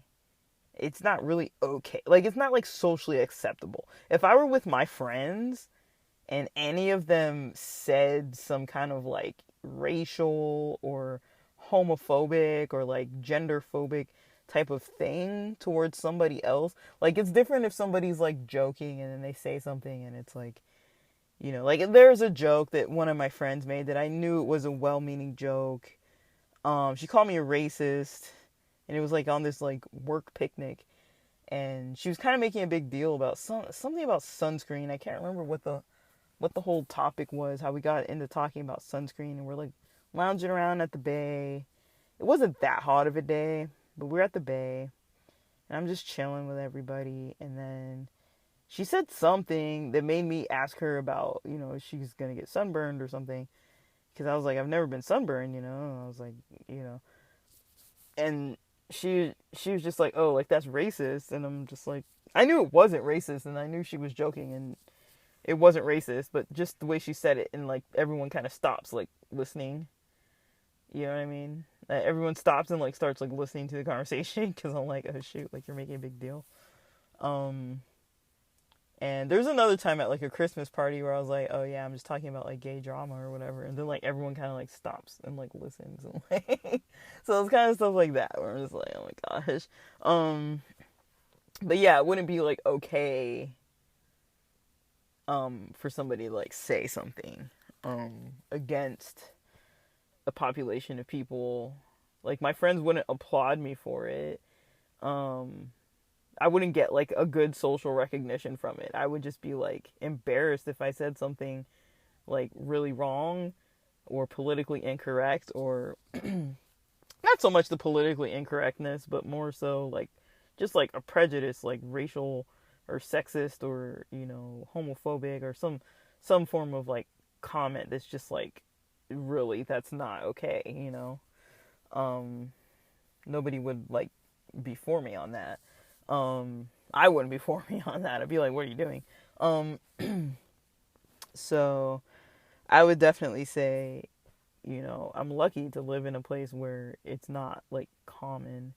It's not really okay. Like, it's not like socially acceptable. If I were with my friends and any of them said some kind of like racial or homophobic or like gender phobic type of thing towards somebody else, like, it's different if somebody's like joking and then they say something and it's like, like, there's a joke that one of my friends made that I knew it was a well-meaning joke. She called me a racist, and it was like on this like work picnic, and she was kind of making a big deal about something about sunscreen. I can't remember what the whole topic was, how we got into talking about sunscreen, and we're like lounging around at the bay. It wasn't that hot of a day, but we're at the bay, and I'm just chilling with everybody, and then she said something that made me ask her about, if she's going to get sunburned or something. Because I was like, I've never been sunburned, And I was like, And she was just like, oh, like, that's racist. And I'm just like, I knew it wasn't racist. And I knew she was joking. And it wasn't racist. But just the way she said it. And, like, everyone kind of stops, like, listening. You know what I mean? Everyone stops and, like, starts, like, listening to the conversation. Because I'm like, oh, shoot. Like, you're making a big deal. And there's another time at like a Christmas party where I was like, oh yeah, I'm just talking about like gay drama or whatever. And then like everyone kind of like stops and like listens. And like, so it's kind of stuff like that where I'm just like, oh my gosh. But yeah, it wouldn't be like okay for somebody to like say something against a population of people. Like my friends wouldn't applaud me for it. I wouldn't get like a good social recognition from it. I would just be like embarrassed if I said something like really wrong or politically incorrect, or not so much the politically incorrectness, but more so like just like a prejudice, like racial or sexist or, you know, homophobic or some form of like comment that's just like really, that's not okay, you know. Nobody would like be for me on that. I wouldn't be for me on that. I'd be like, what are you doing? So I would definitely say, you know, I'm lucky to live in a place where it's not like common.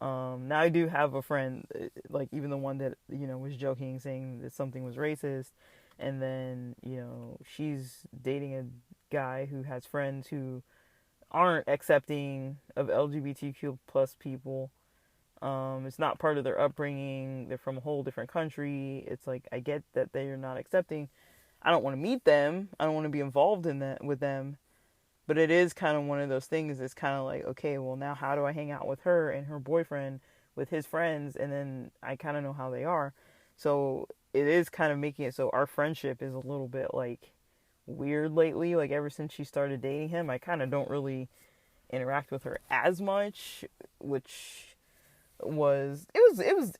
Now I do have a friend, like even the one that, you know, was joking, saying that something was racist. And then, you know, she's dating a guy who has friends who aren't accepting of LGBTQ plus people. It's not part of their upbringing. They're from a whole different country. It's like, I get that they're not accepting. I don't want to meet them. I don't want to be involved in that with them. But it is kind of one of those things. It's kind of like, okay, well now how do I hang out with her and her boyfriend with his friends? And then I kind of know how they are. So it is kind of making it so our friendship is a little bit like weird lately. Like ever since she started dating him, I kind of don't really interact with her as much, which it was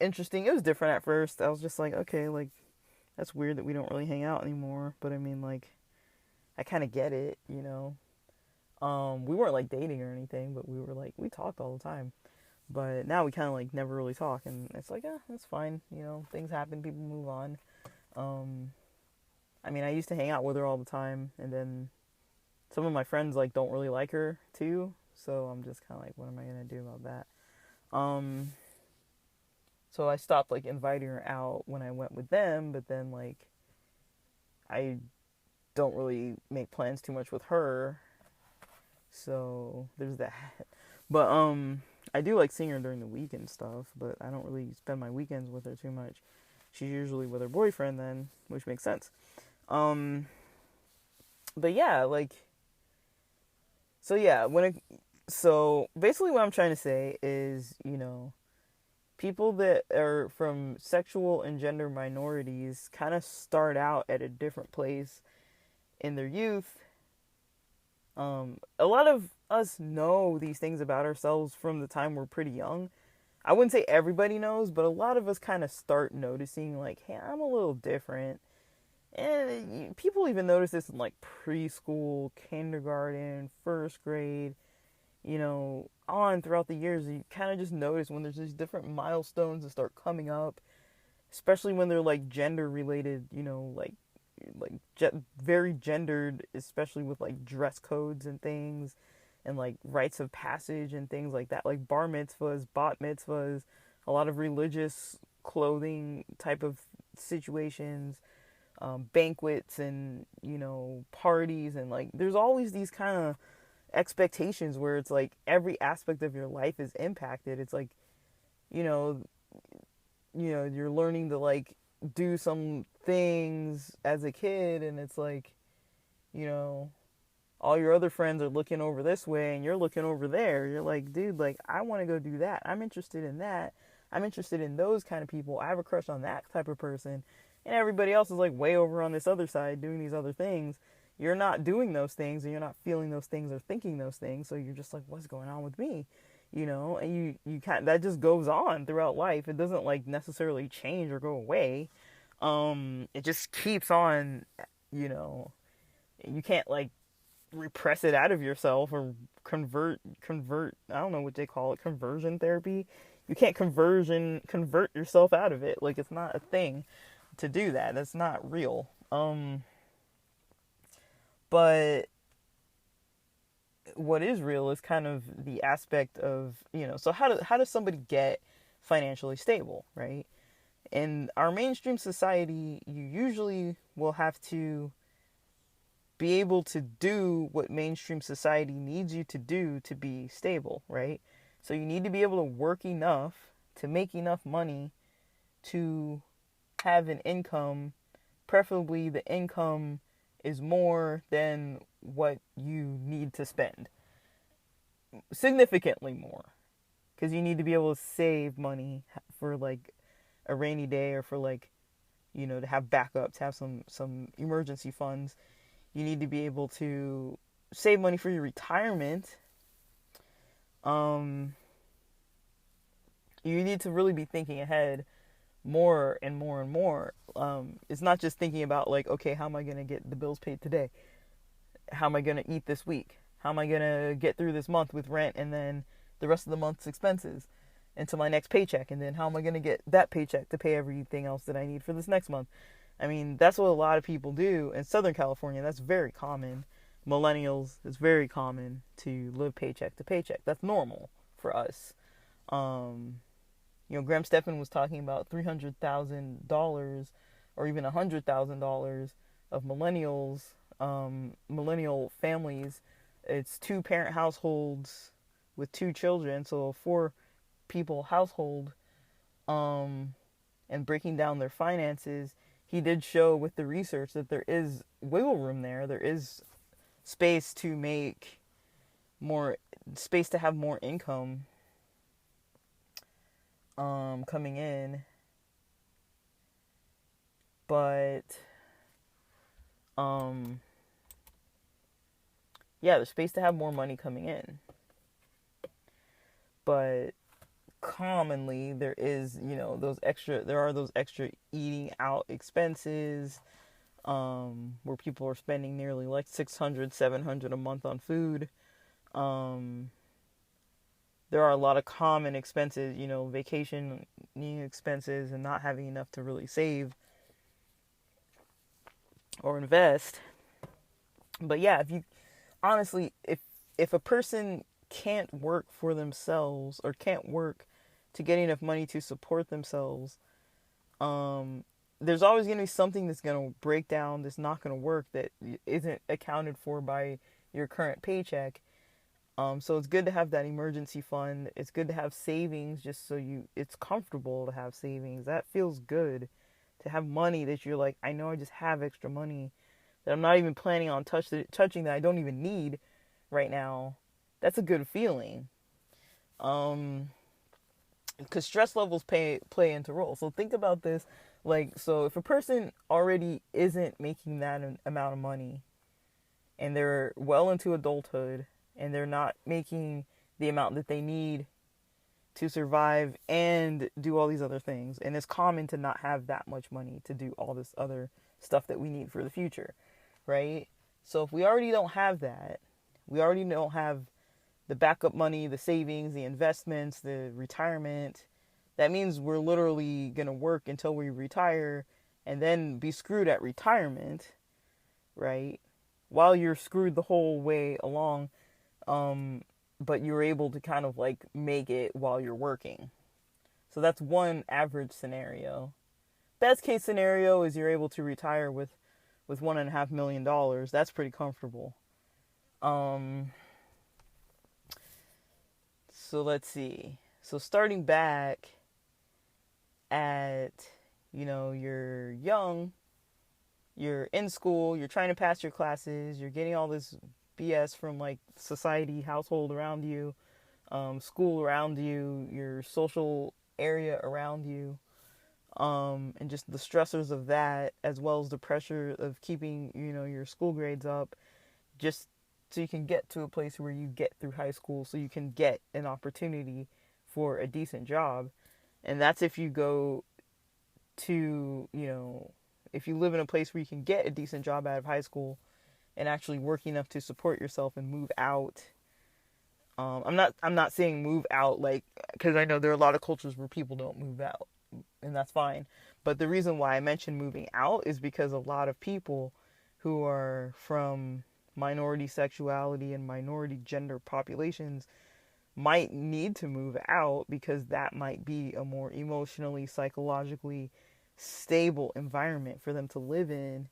interesting. It was different at first. I was just like, okay, like that's weird that we don't really hang out anymore. But I mean, like, I kind of get it, you know. We weren't like dating or anything, but we were like, we talked all the time. But now we kind of like never really talk, and it's like, that's fine, you know. Things happen, people move on. I mean, I used to hang out with her all the time, and then some of my friends like don't really like her too. So I'm just kind of like, what am I gonna do about that? So I stopped like inviting her out when I went with them, but then like I don't really make plans too much with her. So there's that. But I do like seeing her during the week and stuff, but I don't really spend my weekends with her too much. She's usually with her boyfriend then, which makes sense. But yeah, like, so yeah, so basically what I'm trying to say is, you know, people that are from sexual and gender minorities kind of start out at a different place in their youth. A lot of us know these things about ourselves from the time we're pretty young. I wouldn't say everybody knows, but a lot of us kind of start noticing like, hey, I'm a little different. And people even notice this in like preschool, kindergarten, first grade, you know, on throughout the years. You kind of just notice when there's these different milestones that start coming up, especially when they're like gender related, you know, like very gendered, especially with like dress codes and things, and like rites of passage and things like that, like bar mitzvahs, bat mitzvahs, a lot of religious clothing type of situations, banquets and, you know, parties, and like there's always these kind of expectations where it's like every aspect of your life is impacted. It's like, you know, you're learning to like do some things as a kid, and it's like, you know, all your other friends are looking over this way and you're looking over there. You're like, dude, like I want to go do that. I'm interested in that. I'm interested in those kind of people. I have a crush on that type of person. And everybody else is like way over on this other side doing these other things. You're not doing those things, and you're not feeling those things or thinking those things. So you're just like, what's going on with me? You know, and you can't, that just goes on throughout life. It doesn't like necessarily change or go away. It just keeps on, you know. You can't like repress it out of yourself or convert, I don't know what they call it, conversion therapy. You can't convert yourself out of it. Like, it's not a thing to do that. That's not real. But what is real is kind of the aspect of, you know, so how does somebody get financially stable, right? In our mainstream society, you usually will have to be able to do what mainstream society needs you to do to be stable, right? So you need to be able to work enough to make enough money to have an income. Preferably, the income is more than what you need to spend, significantly more, because you need to be able to save money for like a rainy day, or for like, to have backups, to have some emergency funds. You need to be able to save money for your retirement. You need to really be thinking ahead more and more and more. It's not just thinking about like, okay, how am I going to get the bills paid today? How am I going to eat this week? How am I going to get through this month with rent and then the rest of the month's expenses until my next paycheck? And then how am I going to get that paycheck to pay everything else that I need for this next month? I mean, that's what a lot of people do in Southern California. That's very common. Millennials, it's very common to live paycheck to paycheck. That's normal for us. Graham Stephan was talking about $300,000 or even $100,000 of millennial families. It's 2-parent households with 2 children, so a 4-people household, and breaking down their finances. He did show with the research that there is wiggle room there. There is space to make more, space to have more income coming in. But there's space to have more money coming in. But commonly there are those extra eating out expenses, where people are spending nearly like $600-$700 a month on food. There are a lot of common expenses, vacation expenses, and not having enough to really save or invest. But yeah, if a person can't work for themselves, or can't work to get enough money to support themselves, there's always going to be something that's going to break down, that's not going to work, that isn't accounted for by your current paycheck. So it's good to have that emergency fund. It's good to have savings, just so it's comfortable to have savings. That feels good, to have money that you're like, I know I just have extra money that I'm not even planning on touching, that I don't even need right now. That's a good feeling. Because stress levels play into role. So think about this. So if a person already isn't making that amount of money, and they're well into adulthood, and they're not making the amount that they need to survive and do all these other things, and it's common to not have that much money to do all this other stuff that we need for the future, right? So if we already don't have that, we already don't have the backup money, the savings, the investments, the retirement, that means we're literally going to work until we retire and then be screwed at retirement, right? While you're screwed the whole way along, but you're able to kind of like make it while you're working. So that's one average scenario. Best case scenario is you're able to retire with $1.5 million. That's pretty comfortable. So let's see. So starting back at, you're young, you're in school, you're trying to pass your classes, you're getting all this BS from like society, household around you, school around you, your social area around you, and just the stressors of that, as well as the pressure of keeping, your school grades up, just so you can get to a place where you get through high school, so you can get an opportunity for a decent job. And that's if you go to, if you live in a place where you can get a decent job out of high school and actually work enough to support yourself and move out. I'm not saying move out, like, because I know there are a lot of cultures where people don't move out, and that's fine. But the reason why I mentioned moving out is because a lot of people who are from minority sexuality and minority gender populations might need to move out because that might be a more emotionally, psychologically stable environment for them to live in.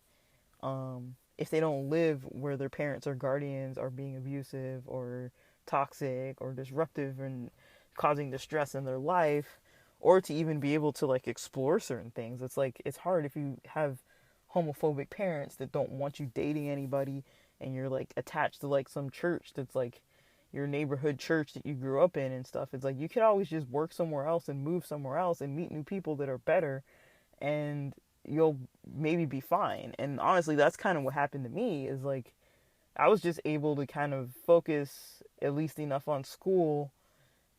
If they don't live where their parents or guardians are being abusive or toxic or disruptive and causing distress in their life, or to even be able to like explore certain things. It's like it's hard if you have homophobic parents that don't want you dating anybody and you're like attached to like some church that's like your neighborhood church that you grew up in and stuff. It's like you could always just work somewhere else and move somewhere else and meet new people that are better, and you'll maybe be fine. And honestly, that's kind of what happened to me. Is like I was just able to kind of focus at least enough on school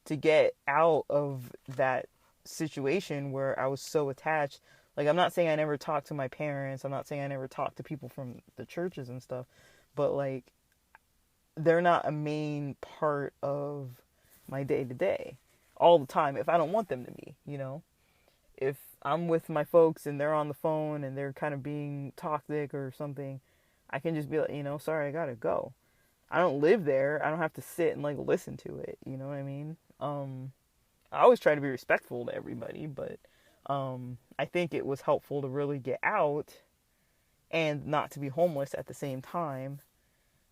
to get out of that situation where I was so attached. Like, I'm not saying I never talked to my parents. I'm not saying I never talked to people from the churches and stuff. But, like, they're not a main part of my day-to-day all the time if I don't want them to be, you know? If I'm with my folks and they're on the phone and they're kind of being toxic or something, I can just be like, sorry, I gotta go. I don't live there. I don't have to sit and, like, listen to it. You know what I mean? I always try to be respectful to everybody, but I think it was helpful to really get out and not to be homeless at the same time.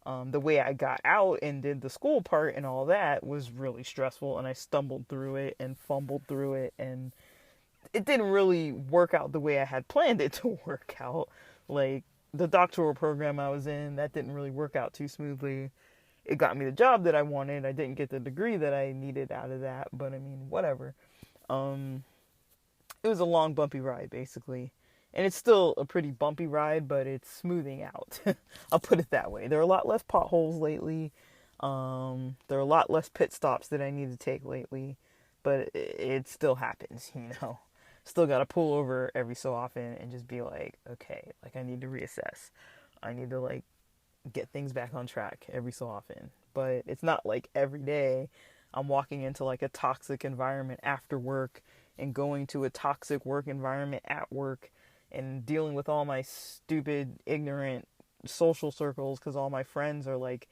The way I got out and did the school part and all that was really stressful, and I stumbled through it and fumbled through it, and it didn't really work out the way I had planned it to work out. Like, the doctoral program I was in, that didn't really work out too smoothly. It got me the job that I wanted. I didn't get the degree that I needed out of that, but I mean, whatever. It was a long, bumpy ride, basically. And it's still a pretty bumpy ride, but it's smoothing out. I'll put it that way. There are a lot less potholes lately. There are a lot less pit stops that I need to take lately, but it still happens, Still got to pull over every so often and just be like, okay, like I need to reassess. I need to like get things back on track every so often. But it's not like every day I'm walking into like a toxic environment after work and going to a toxic work environment at work and dealing with all my stupid, ignorant social circles because all my friends are like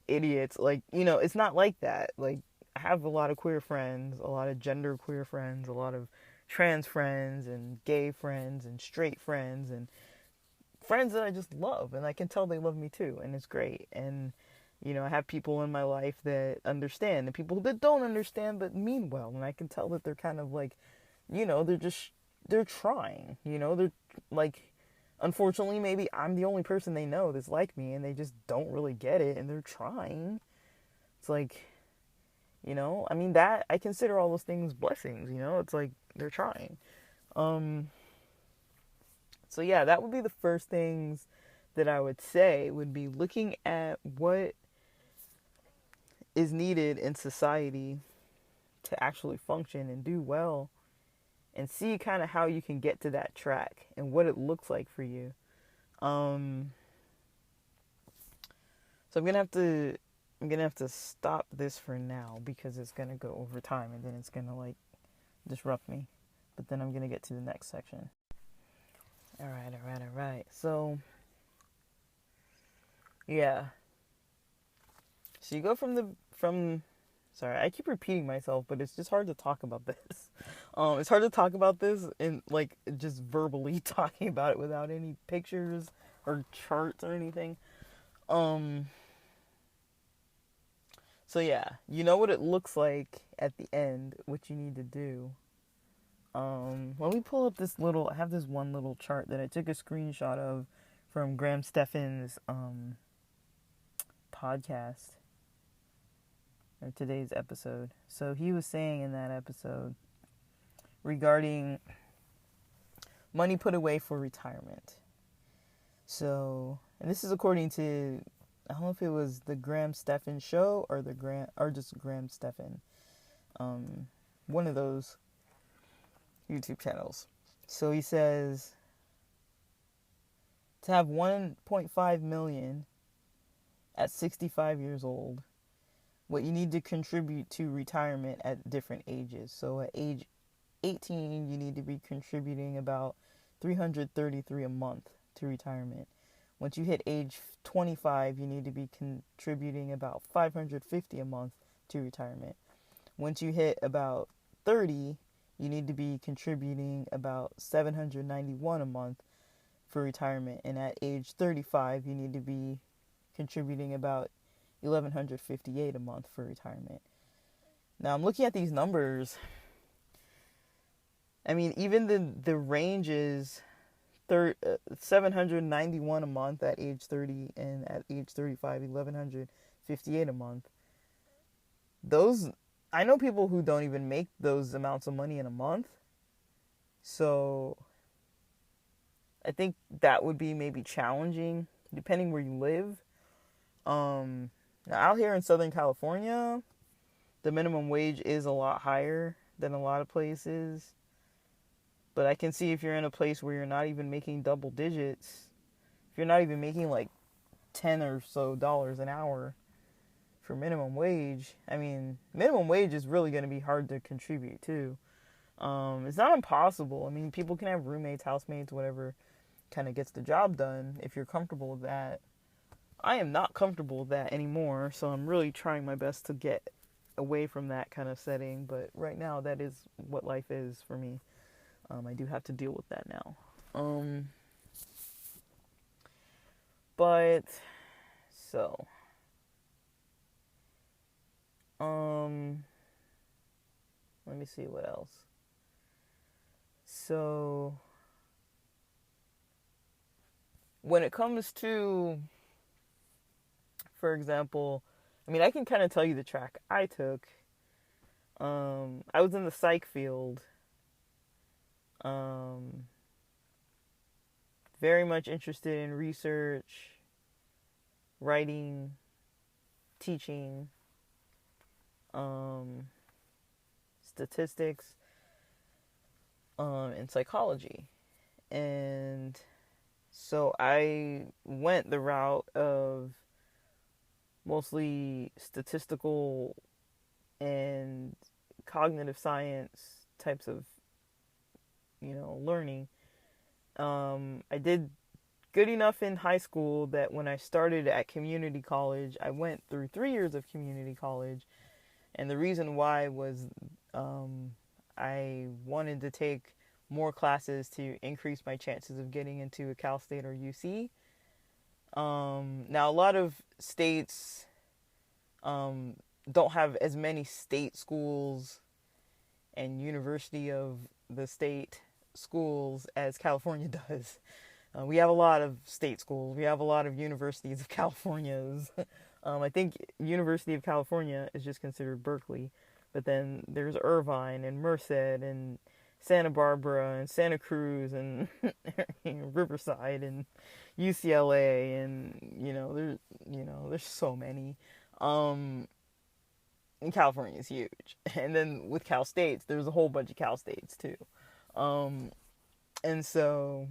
idiots. Like, it's not like that. Like, I have a lot of queer friends, a lot of gender queer friends, a lot of trans friends and gay friends and straight friends and friends that I just love, and I can tell they love me too, and it's great. And I have people in my life that understand and people that don't understand but mean well, and I can tell that they're kind of like, they're trying, they're like, unfortunately maybe I'm the only person they know that's like me, and they just don't really get it, and they're trying. It's like, I mean, that I consider all those things blessings. It's like they're trying. So yeah, that would be the first things that I would say, would be looking at what is needed in society to actually function and do well, and see kind of how you can get to that track and what it looks like for you. So I'm gonna have to stop this for now because it's gonna go over time and then it's gonna like disrupt me. But then I'm gonna get to the next section. All right. So, yeah. So you go sorry, I keep repeating myself, but it's just hard to talk about this. It's hard to talk about this and like just verbally talking about it without any pictures or charts or anything. So yeah, you know what it looks like at the end, what you need to do. Let me pull up I have this one little chart that I took a screenshot of from Graham Stephan's podcast, or today's episode. So he was saying in that episode regarding money put away for retirement. So, and this is according to, I don't know if it was the Graham Stephan show or just Graham Stephan, one of those YouTube channels. So he says to have 1.5 million at 65 years old, what you need to contribute to retirement at different ages. So at age 18, you need to be contributing about $333 a month to retirement. Once you hit age 25, you need to be contributing about $550 a month to retirement. Once you hit about 30, you need to be contributing about $791 a month for retirement. And at age 35, you need to be contributing about $1,158 a month for retirement. Now I'm looking at these numbers. I mean, even the range is 791 a month at age 30, and at age 35, 1,158 a month. Those, I know people who don't even make those amounts of money in a month. So I think that would be maybe challenging depending where you live. Now out here in Southern California, the minimum wage is a lot higher than a lot of places. But I can see if you're in a place where you're not even making double digits, if you're not even making like $10 or so an hour for minimum wage, I mean, minimum wage is really going to be hard to contribute to. It's not impossible. I mean, people can have roommates, housemates, whatever kind of gets the job done if you're comfortable with that. I am not comfortable with that anymore, so I'm really trying my best to get away from that kind of setting. But right now, that is what life is for me. I do have to deal with that now. But, so, let me see what else. So, when it comes to, for example, I mean, I can kind of tell you the track I took. I was in the psych field. Very much interested in research, writing, teaching, statistics, and psychology. And so I went the route of mostly statistical and cognitive science types of learning. I did good enough in high school that when I started at community college, I went through 3 years of community college. And the reason why was I wanted to take more classes to increase my chances of getting into a Cal State or UC. Now, a lot of states don't have as many state schools and University of the State schools as California does. We have a lot of state schools. We have a lot of universities of California's. I think University of California is just considered Berkeley. But then there's Irvine and Merced and Santa Barbara and Santa Cruz and Riverside and UCLA and there's so many. And California is huge. And then with Cal States, there's a whole bunch of Cal States too. And so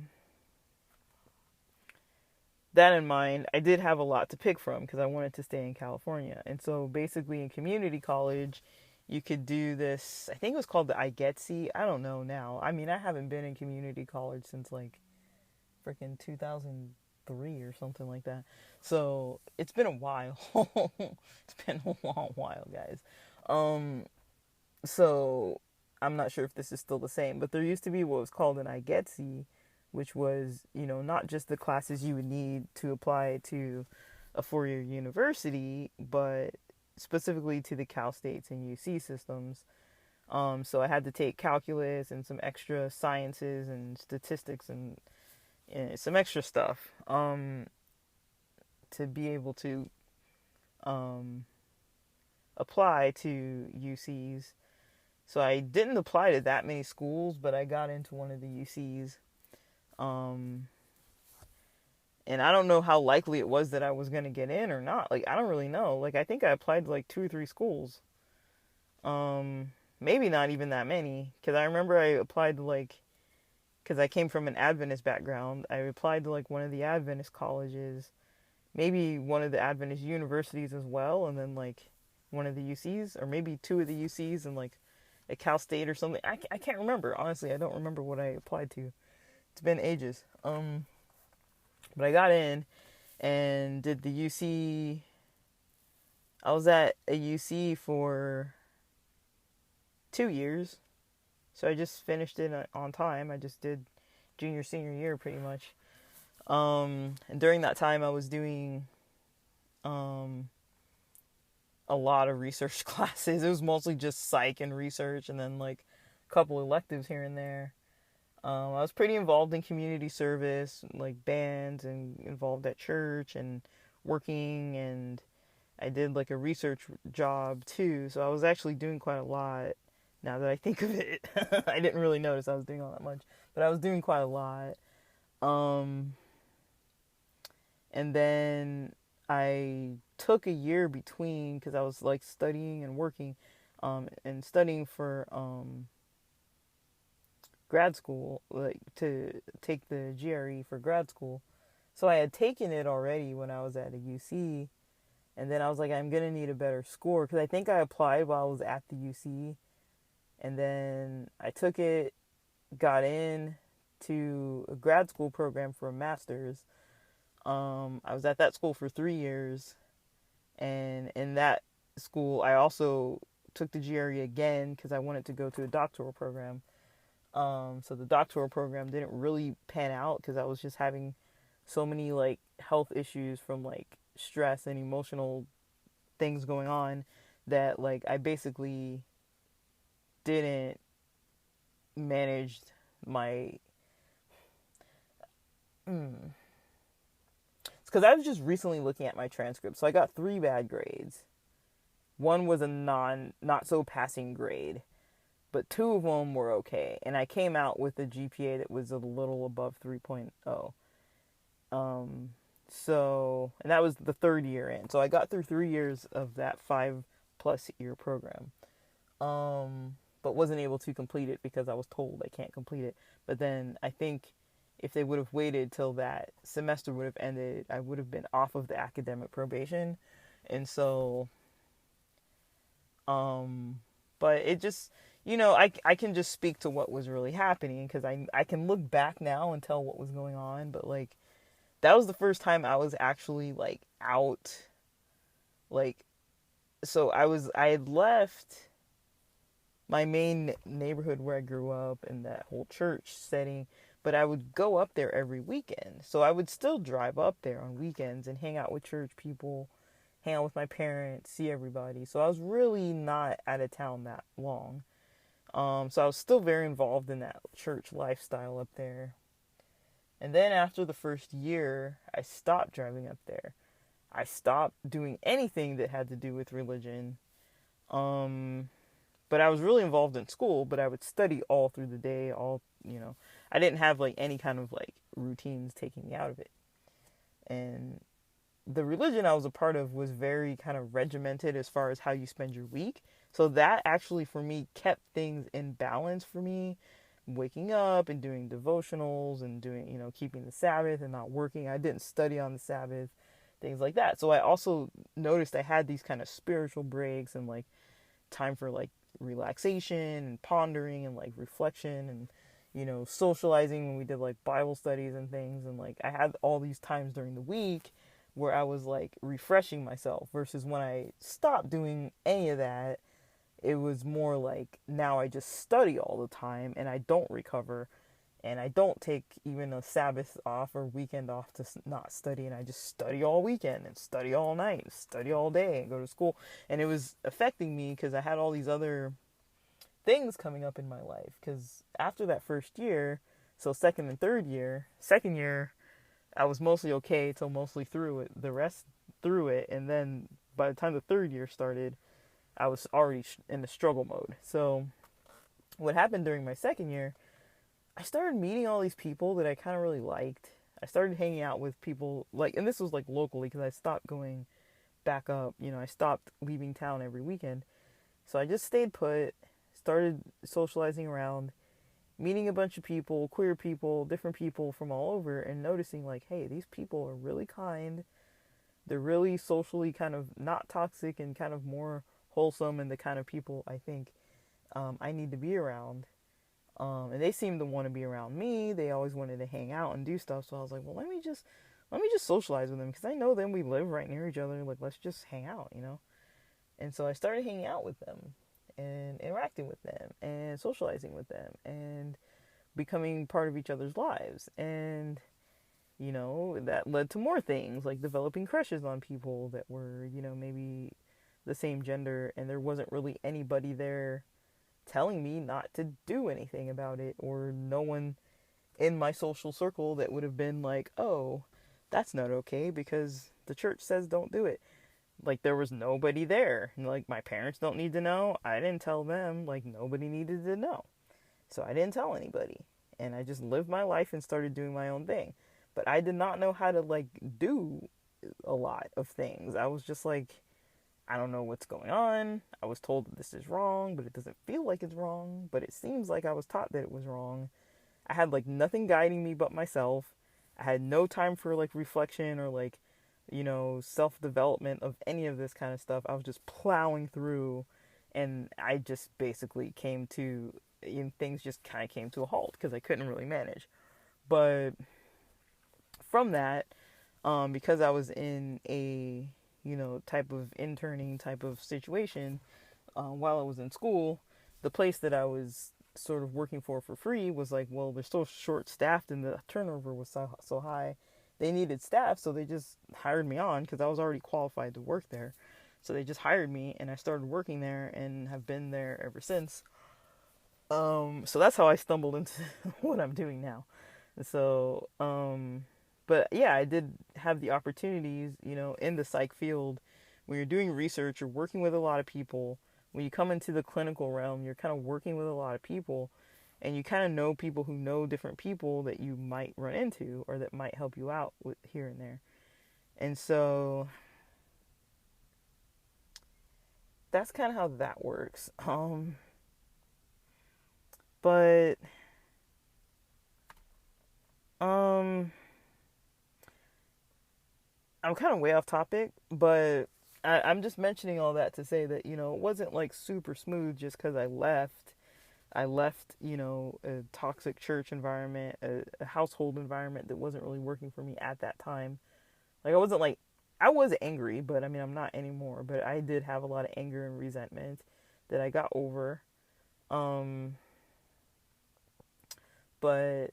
that in mind, I did have a lot to pick from because I wanted to stay in California. And so basically in community college, you could do this, I think it was called the IGETC. I don't know now. I mean, I haven't been in community college since like freaking 2003 or something like that. So it's been a while. It's been a long while, guys. So I'm not sure if this is still the same, but there used to be what was called an IGETC, which was, not just the classes you would need to apply to a four-year university, but specifically to the Cal States and UC systems. So I had to take calculus and some extra sciences and statistics and some extra stuff to be able to apply to UCs. So I didn't apply to that many schools, but I got into one of the UCs. And I don't know how likely it was that I was going to get in or not. Like, I don't really know. Like, I think I applied to like 2 or 3 schools. Maybe not even that many. Because I remember I applied to because I came from an Adventist background. I applied to one of the Adventist colleges. Maybe one of the Adventist universities as well. And then one of the UCs. Or maybe 2 of the UCs and a Cal State or something. I can't remember. Honestly, I don't remember what I applied to. It's been ages. But I got in and did the UC. I was at a UC for 2 years. So I just finished it on time. I just did junior, senior year pretty much. And during that time, I was doing a lot of research classes. It was mostly just psych and research, and then like a couple electives here and there. I was pretty involved in community service, like bands, and involved at church and working, and I did like a research job too. So I was actually doing quite a lot now that I think of it. I didn't really notice I was doing all that much, but I was doing quite a lot. And then I took a year between because I was like studying and working, and studying for grad school, like to take the GRE for grad school. So I had taken it already when I was at a UC, and then I was like, I'm gonna need a better score because I think I applied while I was at the UC, and then I took it, got in to a grad school program for a master's. I was at that school for 3 years, and in that school I also took the GRE again because I wanted to go to a doctoral program. So the doctoral program didn't really pan out because I was just having so many like health issues from like stress and emotional things going on that like I basically didn't manage my It's because I was just recently looking at my transcript. So I got 3 bad grades. One was a not so passing grade, but 2 of them were okay. And I came out with a GPA that was a little above 3.0. And that was the 3rd year in. So I got through 3 years of that 5+ year program. But wasn't able to complete it because I was told I can't complete it. But then I think if they would have waited till that semester would have ended, I would have been off of the academic probation. And so, but it just, I can just speak to what was really happening because I can look back now and tell what was going on. But like, that was the first time I was actually like out. Like, so I had left my main neighborhood where I grew up in that whole church setting, but I would go up there every weekend. So I would still drive up there on weekends and hang out with church people, hang out with my parents, see everybody. So I was really not out of town that long. So I was still very involved in that church lifestyle up there. And then after the first year, I stopped driving up there. I stopped doing anything that had to do with religion. But I was really involved in school, but I would study all through the day, I didn't have like any kind of like routines taking me out of it. And the religion I was a part of was very kind of regimented as far as how you spend your week. So that actually for me kept things in balance for me, waking up and doing devotionals and doing, keeping the Sabbath and not working. I didn't study on the Sabbath, things like that. So I also noticed I had these kind of spiritual breaks and like time for like relaxation and pondering and like reflection and socializing when we did like Bible studies and things. And like I had all these times during the week where I was like refreshing myself versus when I stopped doing any of that, it was more like now I just study all the time and I don't recover and I don't take even a Sabbath off or weekend off to not study, and I just study all weekend and study all night and study all day and go to school. And it was affecting me because I had all these other things coming up in my life, because after that first year, so second year I was mostly okay till mostly through it, the rest through it, and then by the time the 3rd year started, I was already in the struggle mode. So what happened during my 2nd year, I started meeting all these people that I kind of really liked. I started hanging out with people and this was like locally because I stopped going back up, I stopped leaving town every weekend. So I just stayed put, started socializing around, meeting a bunch of people, queer people, different people from all over, and noticing like, hey, these people are really kind. They're really socially kind of not toxic and kind of more wholesome and the kind of people I think I need to be around. And they seemed to want to be around me. They always wanted to hang out and do stuff. So I was like, well, let me just socialize with them because I know them. We live right near each other. Like, let's just hang out, And so I started hanging out with them. and interacting with them and socializing with them and becoming part of each other's lives. And, that led to more things like developing crushes on people that were, maybe the same gender, and there wasn't really anybody there telling me not to do anything about it, or no one in my social circle that would have been like, oh, that's not okay because the church says don't do it. Like, there was nobody there. Like, my parents don't need to know. I didn't tell them. Like, nobody needed to know. So I didn't tell anybody. And I just lived my life and started doing my own thing. But I did not know how to, like, do a lot of things. I was just like, I don't know what's going on. I was told that this is wrong, but it doesn't feel like it's wrong. But it seems like I was taught that it was wrong. I had, like, nothing guiding me but myself. I had no time for, like, reflection or, like, self-development of any of this kind of stuff. I was just plowing through, and I just basically things just kind of came to a halt because I couldn't really manage. But from that, because I was in a, type of interning type of situation, while I was in school, the place that I was sort of working for free was like, well, they're so short-staffed and the turnover was so high. They needed staff, so they just hired me on because I was already qualified to work there. So they just hired me, and I started working there and have been there ever since. So that's how I stumbled into what I'm doing now. So, but yeah, I did have the opportunities, in the psych field. When you're doing research, you're working with a lot of people. When you come into the clinical realm, you're kind of working with a lot of people. And you kind of know people who know different people that you might run into or that might help you out with here and there. And so that's kind of how that works. But I'm kind of way off topic, but I'm just mentioning all that to say that, it wasn't like super smooth just because I left. I left, a toxic church environment, a household environment that wasn't really working for me at that time. Like, I was angry, but I mean, I'm not anymore. But I did have a lot of anger and resentment that I got over. But,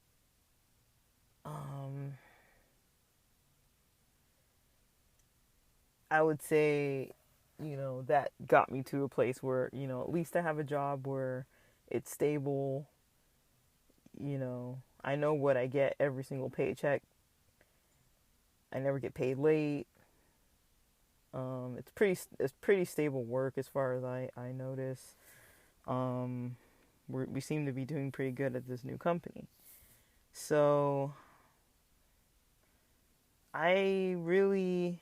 I would say, that got me to a place where, at least I have a job where it's stable. I know what I get every single paycheck. I never get paid late. It's pretty stable work as far as I notice. We seem to be doing pretty good at this new company. So I really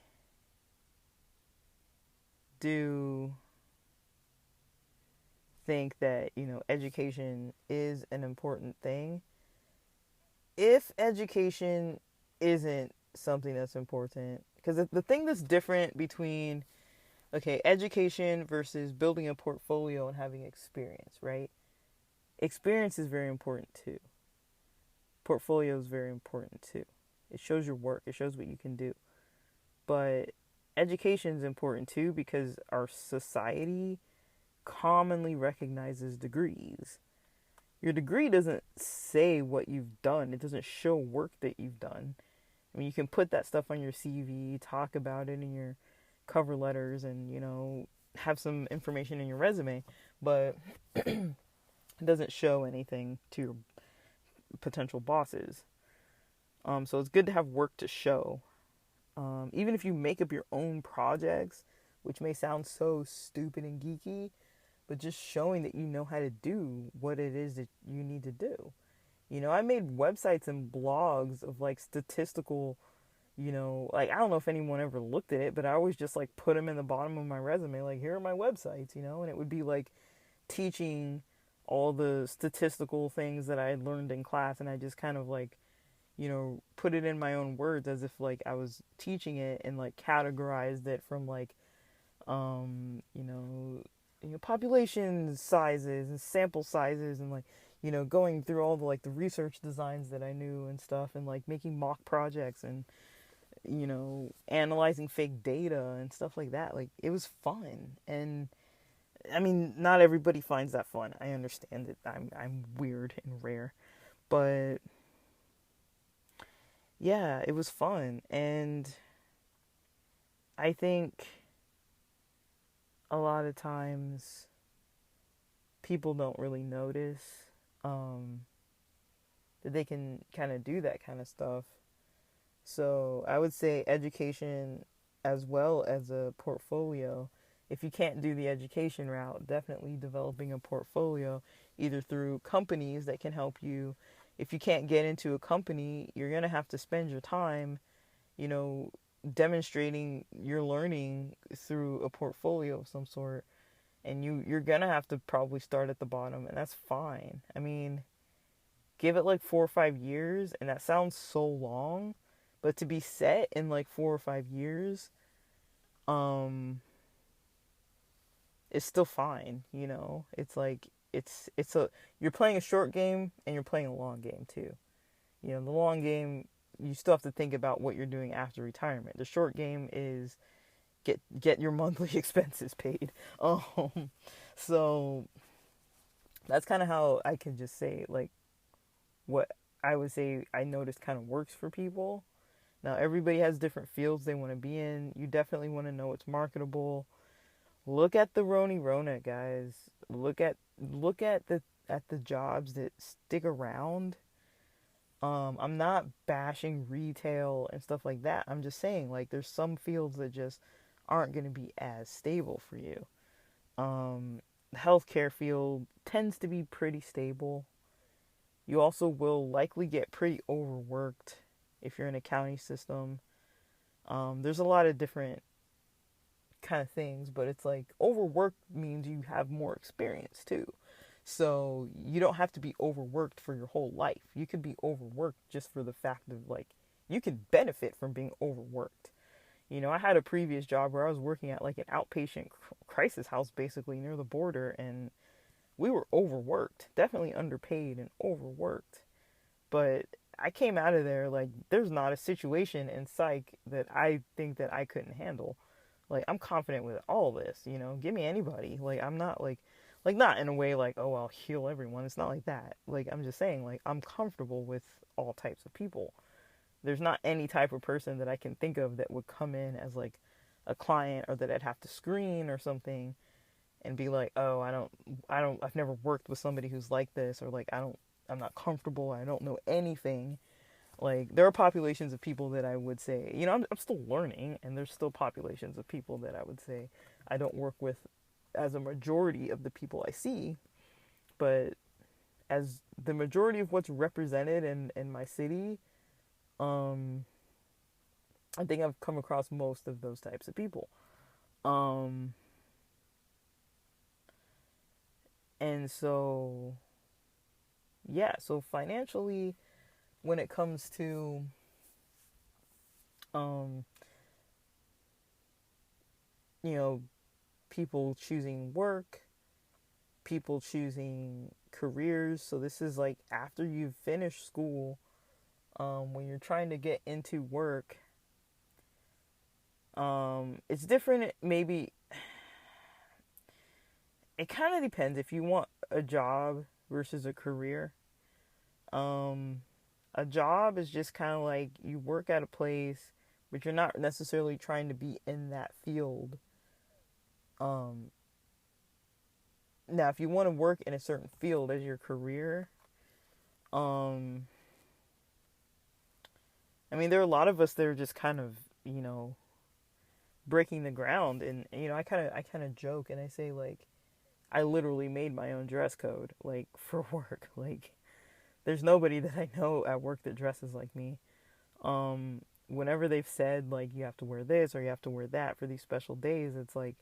do think that, education is an important thing. If education isn't something that's important, because the thing that's different between, okay, education versus building a portfolio and having experience, right? Experience is very important too. Portfolio is very important too. It shows your work. It shows what you can do. But education is important too because our society commonly recognizes degrees. Your degree doesn't say what you've done. It doesn't show work that you've done. I mean, you can put that stuff on your CV, talk about it in your cover letters, and, have some information in your resume, but it doesn't show anything to your potential bosses. So it's good to have work to show. Even if you make up your own projects, which may sound so stupid and geeky, but just showing that you know how to do what it is that you need to do. I made websites and blogs of like statistical, like, I don't know if anyone ever looked at it, but I always just like put them in the bottom of my resume, like, here are my websites, and it would be like teaching all the statistical things that I had learned in class, and I just kind of like, put it in my own words as if like I was teaching it, and like categorized it from like, population sizes and sample sizes, and like, going through all the like the research designs that I knew and stuff, and like making mock projects and, analyzing fake data and stuff like that. Like, it was fun. And I mean, not everybody finds that fun. I understand it. I'm weird and rare, but yeah, it was fun, and I think a lot of times people don't really notice um, that they can kind of do that kind of stuff. So I would say education as well as a portfolio. If you can't do the education route, definitely developing a portfolio either through companies that can help you. If you can't get into a company, you're going to have to spend your time, you know, demonstrating your learning through a portfolio of some sort. And you're going to have to probably start at the bottom, and that's fine. I mean, give it like 4 or 5 years, and that sounds so long, but to be set in like 4 or 5 years, um, it's still fine. It's like it's a you're playing a short game and you're playing a long game too. The long game, you still have to think about what you're doing after retirement. The short game is get your monthly expenses paid. So that's kind of how I can just say like what I would say I noticed kind of works for people. Now everybody has different fields they want to be in. You definitely want to know what's marketable. Look at the Roni Rona, guys. Look at the jobs that stick around. I'm not bashing retail and stuff like that. I'm just saying like there's some fields that just aren't going to be as stable for you. The healthcare field tends to be pretty stable. You also will likely get pretty overworked if you're in a county system. There's a lot of different kind of things, but it's like overworked means you have more experience too. So you don't have to be overworked for your whole life. You could be overworked just for the fact of like you can benefit from being overworked. I had a previous job where I was working at like an outpatient crisis house basically near the border, and we were overworked, definitely underpaid and overworked. But I came out of there like there's not a situation in psych that I think that I couldn't handle. Like I'm confident with all this, give me anybody. Like I'm not like not in a way like, oh, I'll heal everyone. It's not like that. Like I'm just saying like I'm comfortable with all types of people. There's not any type of person that I can think of that would come in as like a client or that I'd have to screen or something and be like, oh, I've never worked with somebody who's like this, or like I'm not comfortable. I don't know anything. Like there are populations of people that I would say, I'm still learning, and there's still populations of people that I would say I don't work with as a majority of the people I see, but as the majority of what's represented in my city, um, I think I've come across most of those types of people. Um, and so, yeah, so financially, when it comes to, um, you know, people choosing work, people choosing careers. So this is like after you've finished school, when you're trying to get into work, it's different. Maybe it kind of depends if you want a job versus a career. Um, a job is just kind of like you work at a place, but you're not necessarily trying to be in that field. Um, Now, if you want to work in a certain field as your career, um, I mean, there are a lot of us that are just kind of, breaking the ground, and I kind of joke and I say like, I literally made my own dress code like for work. Like, there's nobody that I know at work that dresses like me. Whenever they've said like you have to wear this or you have to wear that for these special days, it's like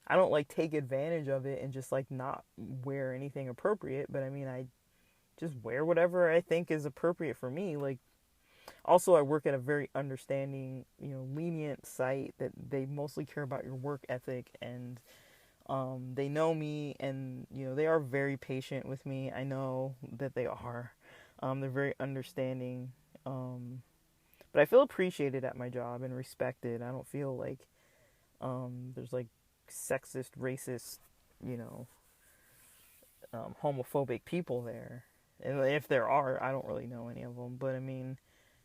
I don't like take advantage of it and just like not wear anything appropriate, but I mean I just wear whatever I think is appropriate for me. Like also I work at a very understanding, lenient site that they mostly care about your work ethic, and they know me, and they are very patient with me. I know that they are. They're very understanding. But I feel appreciated at my job and respected. I don't feel like there's like sexist, racist you know, homophobic people there. And if there are, I don't really know any of them. But I mean,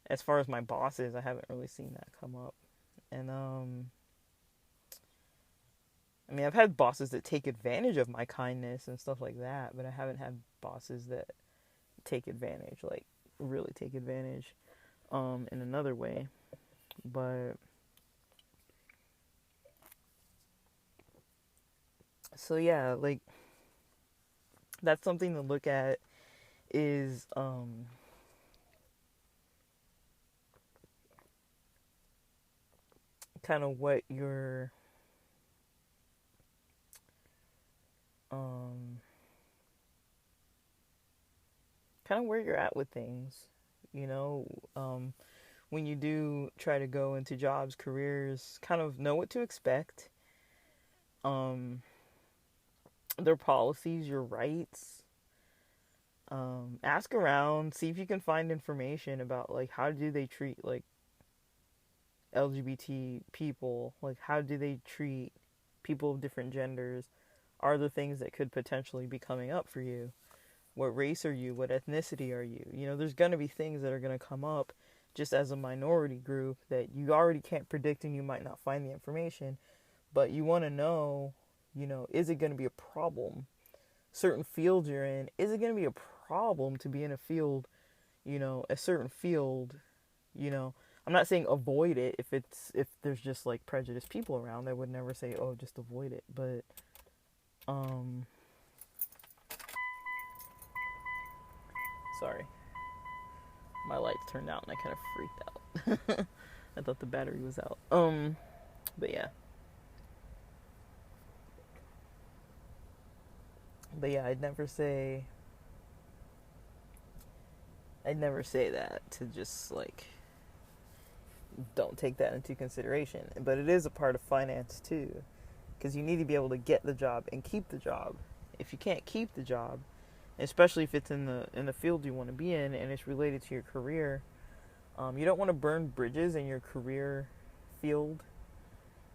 as far as my bosses, I haven't really seen that come up. And I mean, I've had bosses that take advantage of my kindness and stuff like that, but I haven't had bosses that take advantage, like really take advantage, in another way. But so yeah, like that's something to look at is kind of what your um kind of where you're at with things, you know, when you do try to go into jobs, careers, kind of know what to expect, um, their policies, your rights. Ask around, see if you can find information about like how do they treat like LGBT people, like how do they treat people of different genders? Are there things that could potentially be coming up for you? What race are you? What ethnicity are you? You know, there's going to be things that are going to come up just as a minority group that you already can't predict and you might not find the information, but you want to know, you know, is it going to be a problem? Certain fields you're in, is it going to be a problem to be in a field, you know, a certain field, you know? I'm not saying avoid it if there's just like prejudiced people around. I would never say, oh, just avoid it, but um sorry. My lights turned out and I kind of freaked out. I thought the battery was out. But yeah. But yeah, I'd never say that to just like don't take that into consideration. But it is a part of finance too, because you need to be able to get the job and keep the job. If you can't keep the job, especially if it's in the field you want to be in and it's related to your career, you don't want to burn bridges in your career field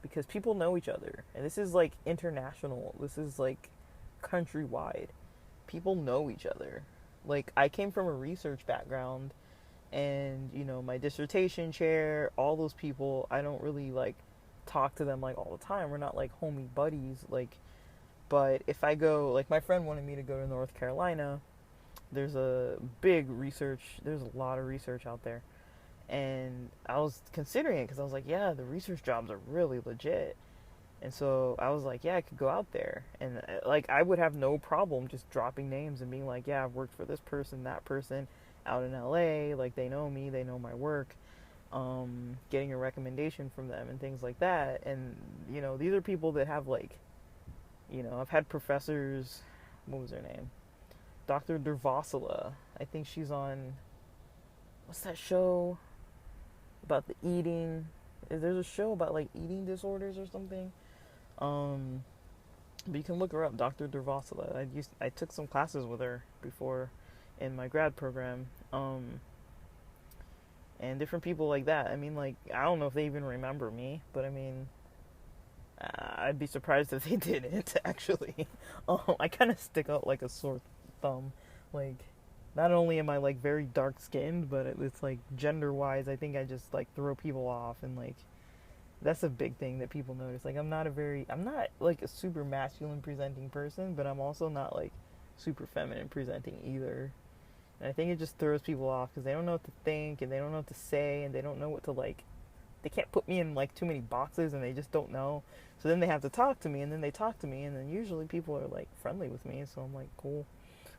because people know each other, and this is like international. This is like countrywide. People know each other. Like I came from a research background, and you know my dissertation chair, all those people, I don't really like talk to them like all the time. We're not like homie buddies, like. But if I go, like my friend wanted me to go to North Carolina, there's a there's a lot of research out there. And I was considering it because I was like, yeah, the research jobs are really legit. And so I was like, yeah, I could go out there. And like, I would have no problem just dropping names and being like, yeah, I've worked for this person, that person out in LA. Like, they know me, they know my work. Getting a recommendation from them and things like that. And, you know, these are people that have like, you know, I've had professors, what was her name? Dr. Dervosela. I think she's on, what's that show about the eating? There's a show about like eating disorders or something. But you can look her up, Dr. Dervosela. I took some classes with her before in my grad program. And different people like that. I mean, like, I don't know if they even remember me, but I mean, I'd be surprised if they didn't, actually. I kind of stick out like a sore thumb. Like, not only am I, like, very dark-skinned, but it's, like, gender-wise, I think I just, like, throw people off. And, like, that's a big thing that people notice. Like, I'm not, like, a super masculine-presenting person, but I'm also not, like, super feminine-presenting either. And I think it just throws people off because they don't know what to think, and they don't know what to say, and they don't know what to, like, they can't put me in like too many boxes and they just don't know. So then they have to talk to me, and then they talk to me, and then usually people are like friendly with me, so I'm like, cool.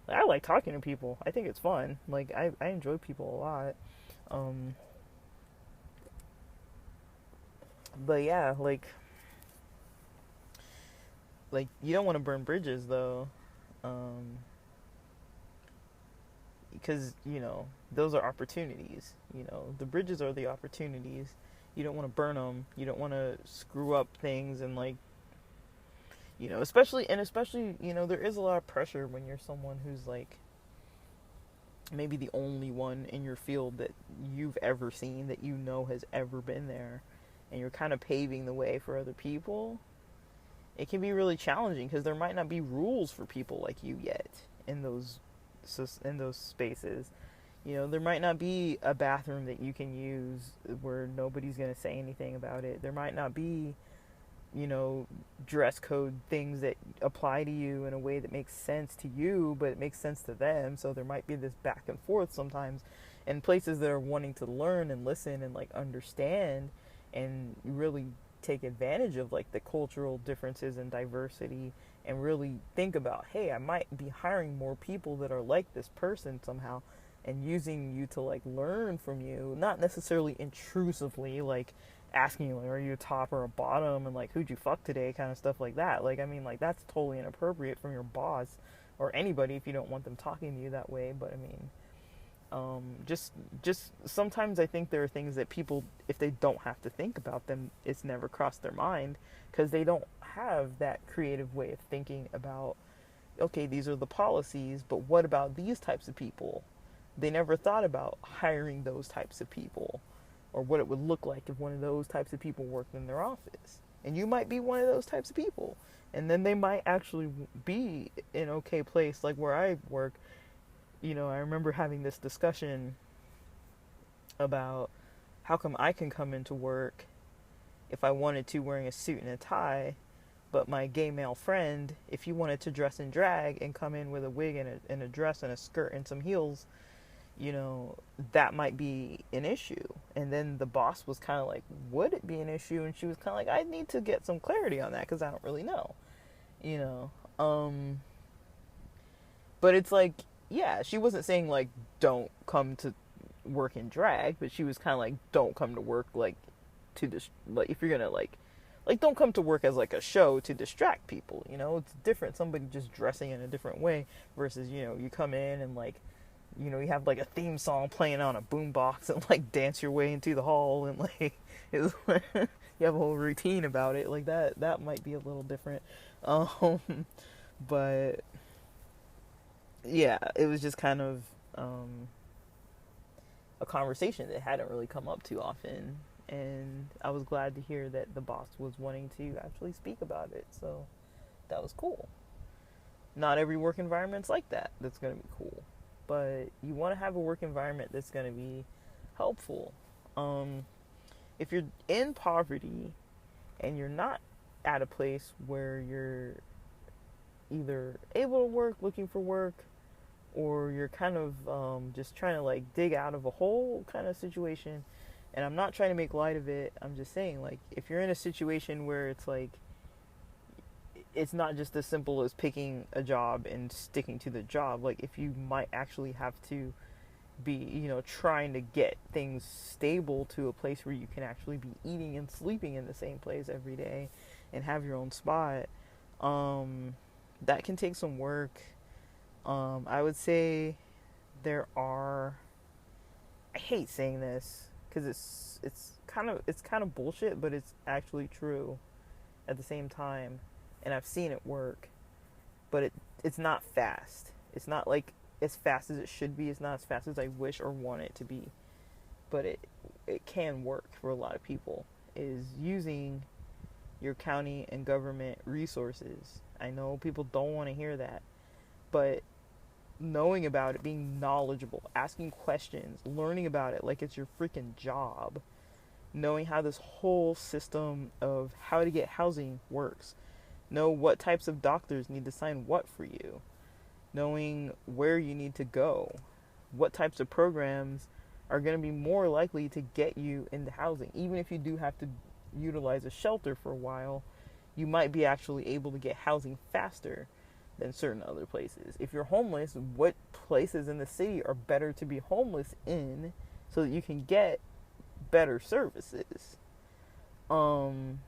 Like, I like talking to people. I think it's fun. Like I enjoy people a lot. But yeah, like you don't want to burn bridges though. Because, you know, those are opportunities. You know, the bridges are the opportunities. You don't want to burn them. You don't want to screw up things and, like, you know, especially, you know, there is a lot of pressure when you're someone who's, like, maybe the only one in your field that you've ever seen, that you know has ever been there, and you're kind of paving the way for other people. it can be really challenging because there might not be rules for people like you yet in those spaces. You know, there might not be a bathroom that you can use where nobody's going to say anything about it. There might not be, you know, dress code things that apply to you in a way that makes sense to you, but it makes sense to them. So there might be this back and forth sometimes in places that are wanting to learn and listen and like understand and really take advantage of like the cultural differences and diversity and really think about, hey, I might be hiring more people that are like this person somehow and using you to like learn from you, not necessarily intrusively, like asking you like, are you a top or a bottom, and like, who'd you fuck today, kind of stuff like that. Like, I mean, like, that's totally inappropriate from your boss or anybody if you don't want them talking to you that way. But I mean, just sometimes I think there are things that people, if they don't have to think about them, it's never crossed their mind because they don't have that creative way of thinking about, okay, these are the policies, but what about these types of people? They never thought about hiring those types of people or what it would look like if one of those types of people worked in their office. And you might be one of those types of people. And then they might actually be in an okay place like where I work. You know, I remember having this discussion about how come I can come into work if I wanted to wearing a suit and a tie, but my gay male friend, if he wanted to dress in drag and come in with a wig and a dress and a skirt and some heels, you know, that might be an issue. And then the boss was kind of like, would it be an issue? And she was kind of like, I need to get some clarity on that because I don't really know, you know. But it's like, yeah, she wasn't saying like don't come to work in drag, but she was kind of like don't come to work like to like if you're gonna like don't come to work as like a show to distract people. You know, it's different. Somebody just dressing in a different way versus, you know, you come in and like, you know, you have like a theme song playing on a boombox and like dance your way into the hall and like you have a whole routine about it. Like that might be a little different. But yeah, it was just kind of a conversation that hadn't really come up too often, and I was glad to hear that the boss was wanting to actually speak about it, so that was cool. Not every work environment's like that. That's going to be cool, but you want to have a work environment that's going to be helpful. If you're in poverty and you're not at a place where you're either able to work, looking for work, or you're kind of just trying to like dig out of a hole kind of situation, and I'm not trying to make light of it, I'm just saying, like, if you're in a situation where it's like it's not just as simple as picking a job and sticking to the job, like if you might actually have to be, you know, trying to get things stable to a place where you can actually be eating and sleeping in the same place every day and have your own spot, that can take some work. I would say there are, I hate saying this because it's kind of bullshit, but it's actually true at the same time, and I've seen it work, but it's not fast. It's not like as fast as it should be. It's not as fast as I wish or want it to be, but it can work for a lot of people, is using your county and government resources. I know people don't want to hear that, but knowing about it, being knowledgeable, asking questions, learning about it like it's your freaking job, knowing how this whole system of how to get housing works, know what types of doctors need to sign what for you, knowing where you need to go, what types of programs are going to be more likely to get you into housing. Even if you do have to utilize a shelter for a while, you might be actually able to get housing faster than certain other places. If you're homeless, what places in the city are better to be homeless in so that you can get better services and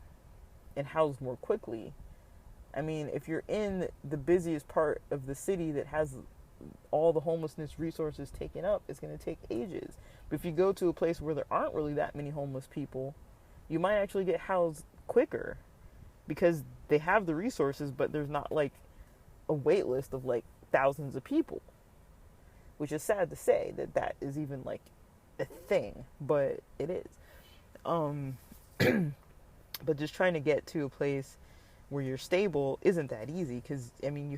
housed more quickly? I mean, if you're in the busiest part of the city that has all the homelessness resources taken up, it's going to take ages. But if you go to a place where there aren't really that many homeless people, you might actually get housed quicker because they have the resources, but there's not like a wait list of like thousands of people, which is sad to say that is even like a thing, but it is. But just trying to get to a place where you're stable isn't that easy, because I mean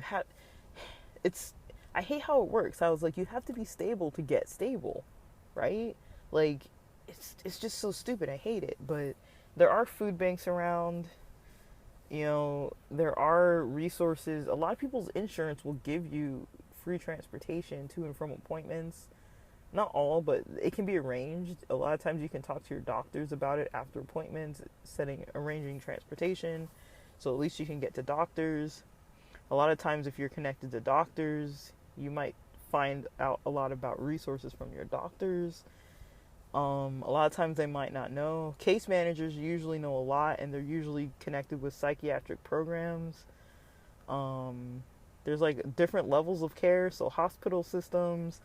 it's I hate how it works. I was like, you have to be stable to get stable, right? Like, it's just so stupid. I hate it. But there are food banks around. There are resources. A lot of people's insurance will give you free transportation to and from appointments. Not all, but it can be arranged. A lot of times you can talk to your doctors about it after appointments, arranging transportation, so at least you can get to doctors. A lot of times if you're connected to doctors, you might find out a lot about resources from your doctors. A lot of times they might not know. Case managers usually know a lot, and they're usually connected with psychiatric programs. There's like different levels of care, so hospital systems,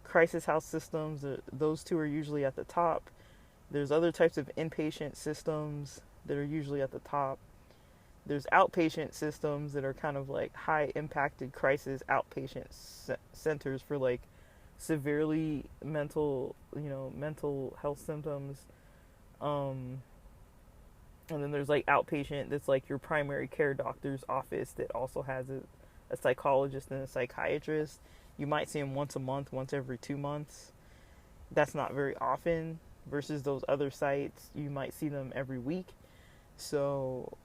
crisis house systems, those two are usually at the top. There's other types of inpatient systems that are usually at the top. There's outpatient systems that are kind of like high impacted crisis outpatient centers for like severely mental health symptoms. And then there's like outpatient that's like your primary care doctor's office that also has a psychologist and a psychiatrist. You might see them once a month, once every 2 months. That's not very often, versus those other sites, you might see them every week. So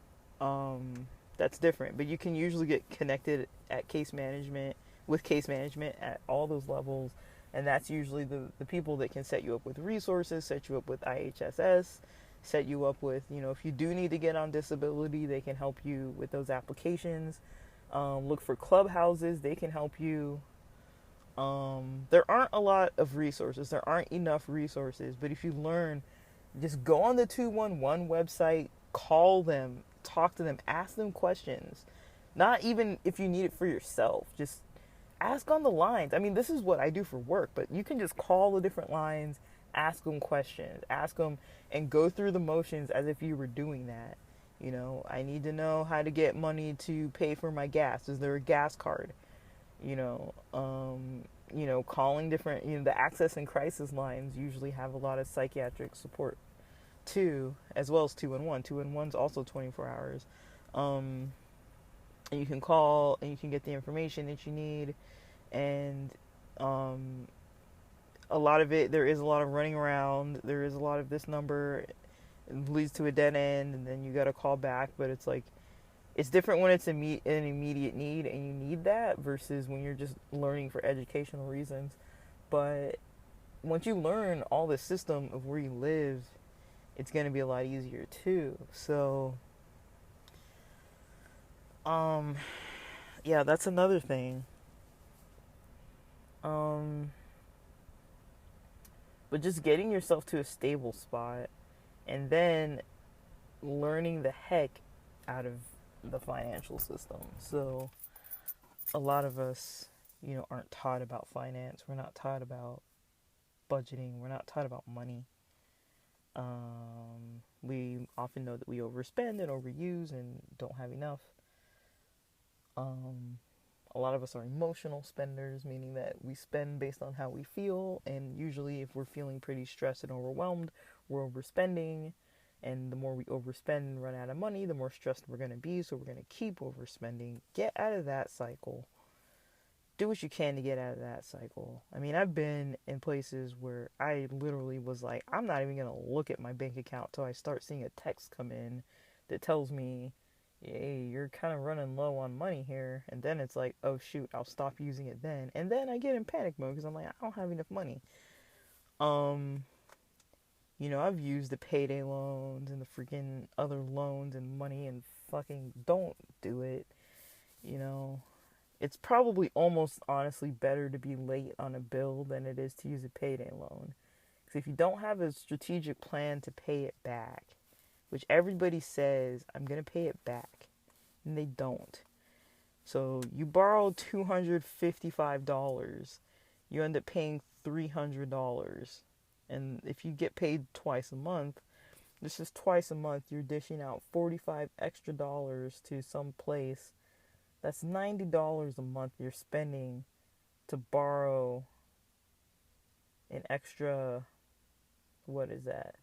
that's different. But you can usually get connected at case management at all those levels. And that's usually the people that can set you up with resources, set you up with IHSS, set you up with, if you do need to get on disability, they can help you with those applications. Look for clubhouses, they can help you. There aren't a lot of resources. There aren't enough resources. But if you learn, just go on the 211 website, call them, talk to them, ask them questions. Not even if you need it for yourself. Just ask on the lines. I mean, this is what I do for work, but you can just call the different lines, ask them questions, ask them, and go through the motions as if you were doing that. I need to know how to get money to pay for my gas. Is there a gas card? Calling different, the access and crisis lines usually have a lot of psychiatric support too, as well as 211. 211's also 24 hours. And you can call and you can get the information that you need. And a lot of it, there is a lot of running around. There is a lot of this number leads to a dead end, and then you got to call back. But it's like, it's different when it's an immediate need and you need that, versus when you're just learning for educational reasons. But once you learn all the system of where you live, it's going to be a lot easier too. So, yeah, that's another thing. But just getting yourself to a stable spot, and then learning the heck out of the financial system. So a lot of us, aren't taught about finance. We're not taught about budgeting. We're not taught about money. We often know that we overspend and overuse and don't have enough. A lot of us are emotional spenders, meaning that we spend based on how we feel, and usually if we're feeling pretty stressed and overwhelmed, we're overspending. And the more we overspend and run out of money, the more stressed we're going to be, so we're going to keep overspending. Get out of that cycle. Do what you can to get out of that cycle. I mean, I've been in places where I literally was like, I'm not even going to look at my bank account till I start seeing a text come in that tells me, hey, you're kind of running low on money here. And then it's like, oh shoot, I'll stop using it then. And then I get in panic mode because I'm like, I don't have enough money. I've used the payday loans and the freaking other loans and money, and fucking don't do it. It's probably almost honestly better to be late on a bill than it is to use a payday loan. Because if you don't have a strategic plan to pay it back, which everybody says, I'm going to pay it back, and they don't. So you borrow $255, you end up paying $300. And if you get paid twice a month, this is twice a month, you're dishing out $45 extra to some place. That's $90 a month you're spending to borrow an extra, what is that?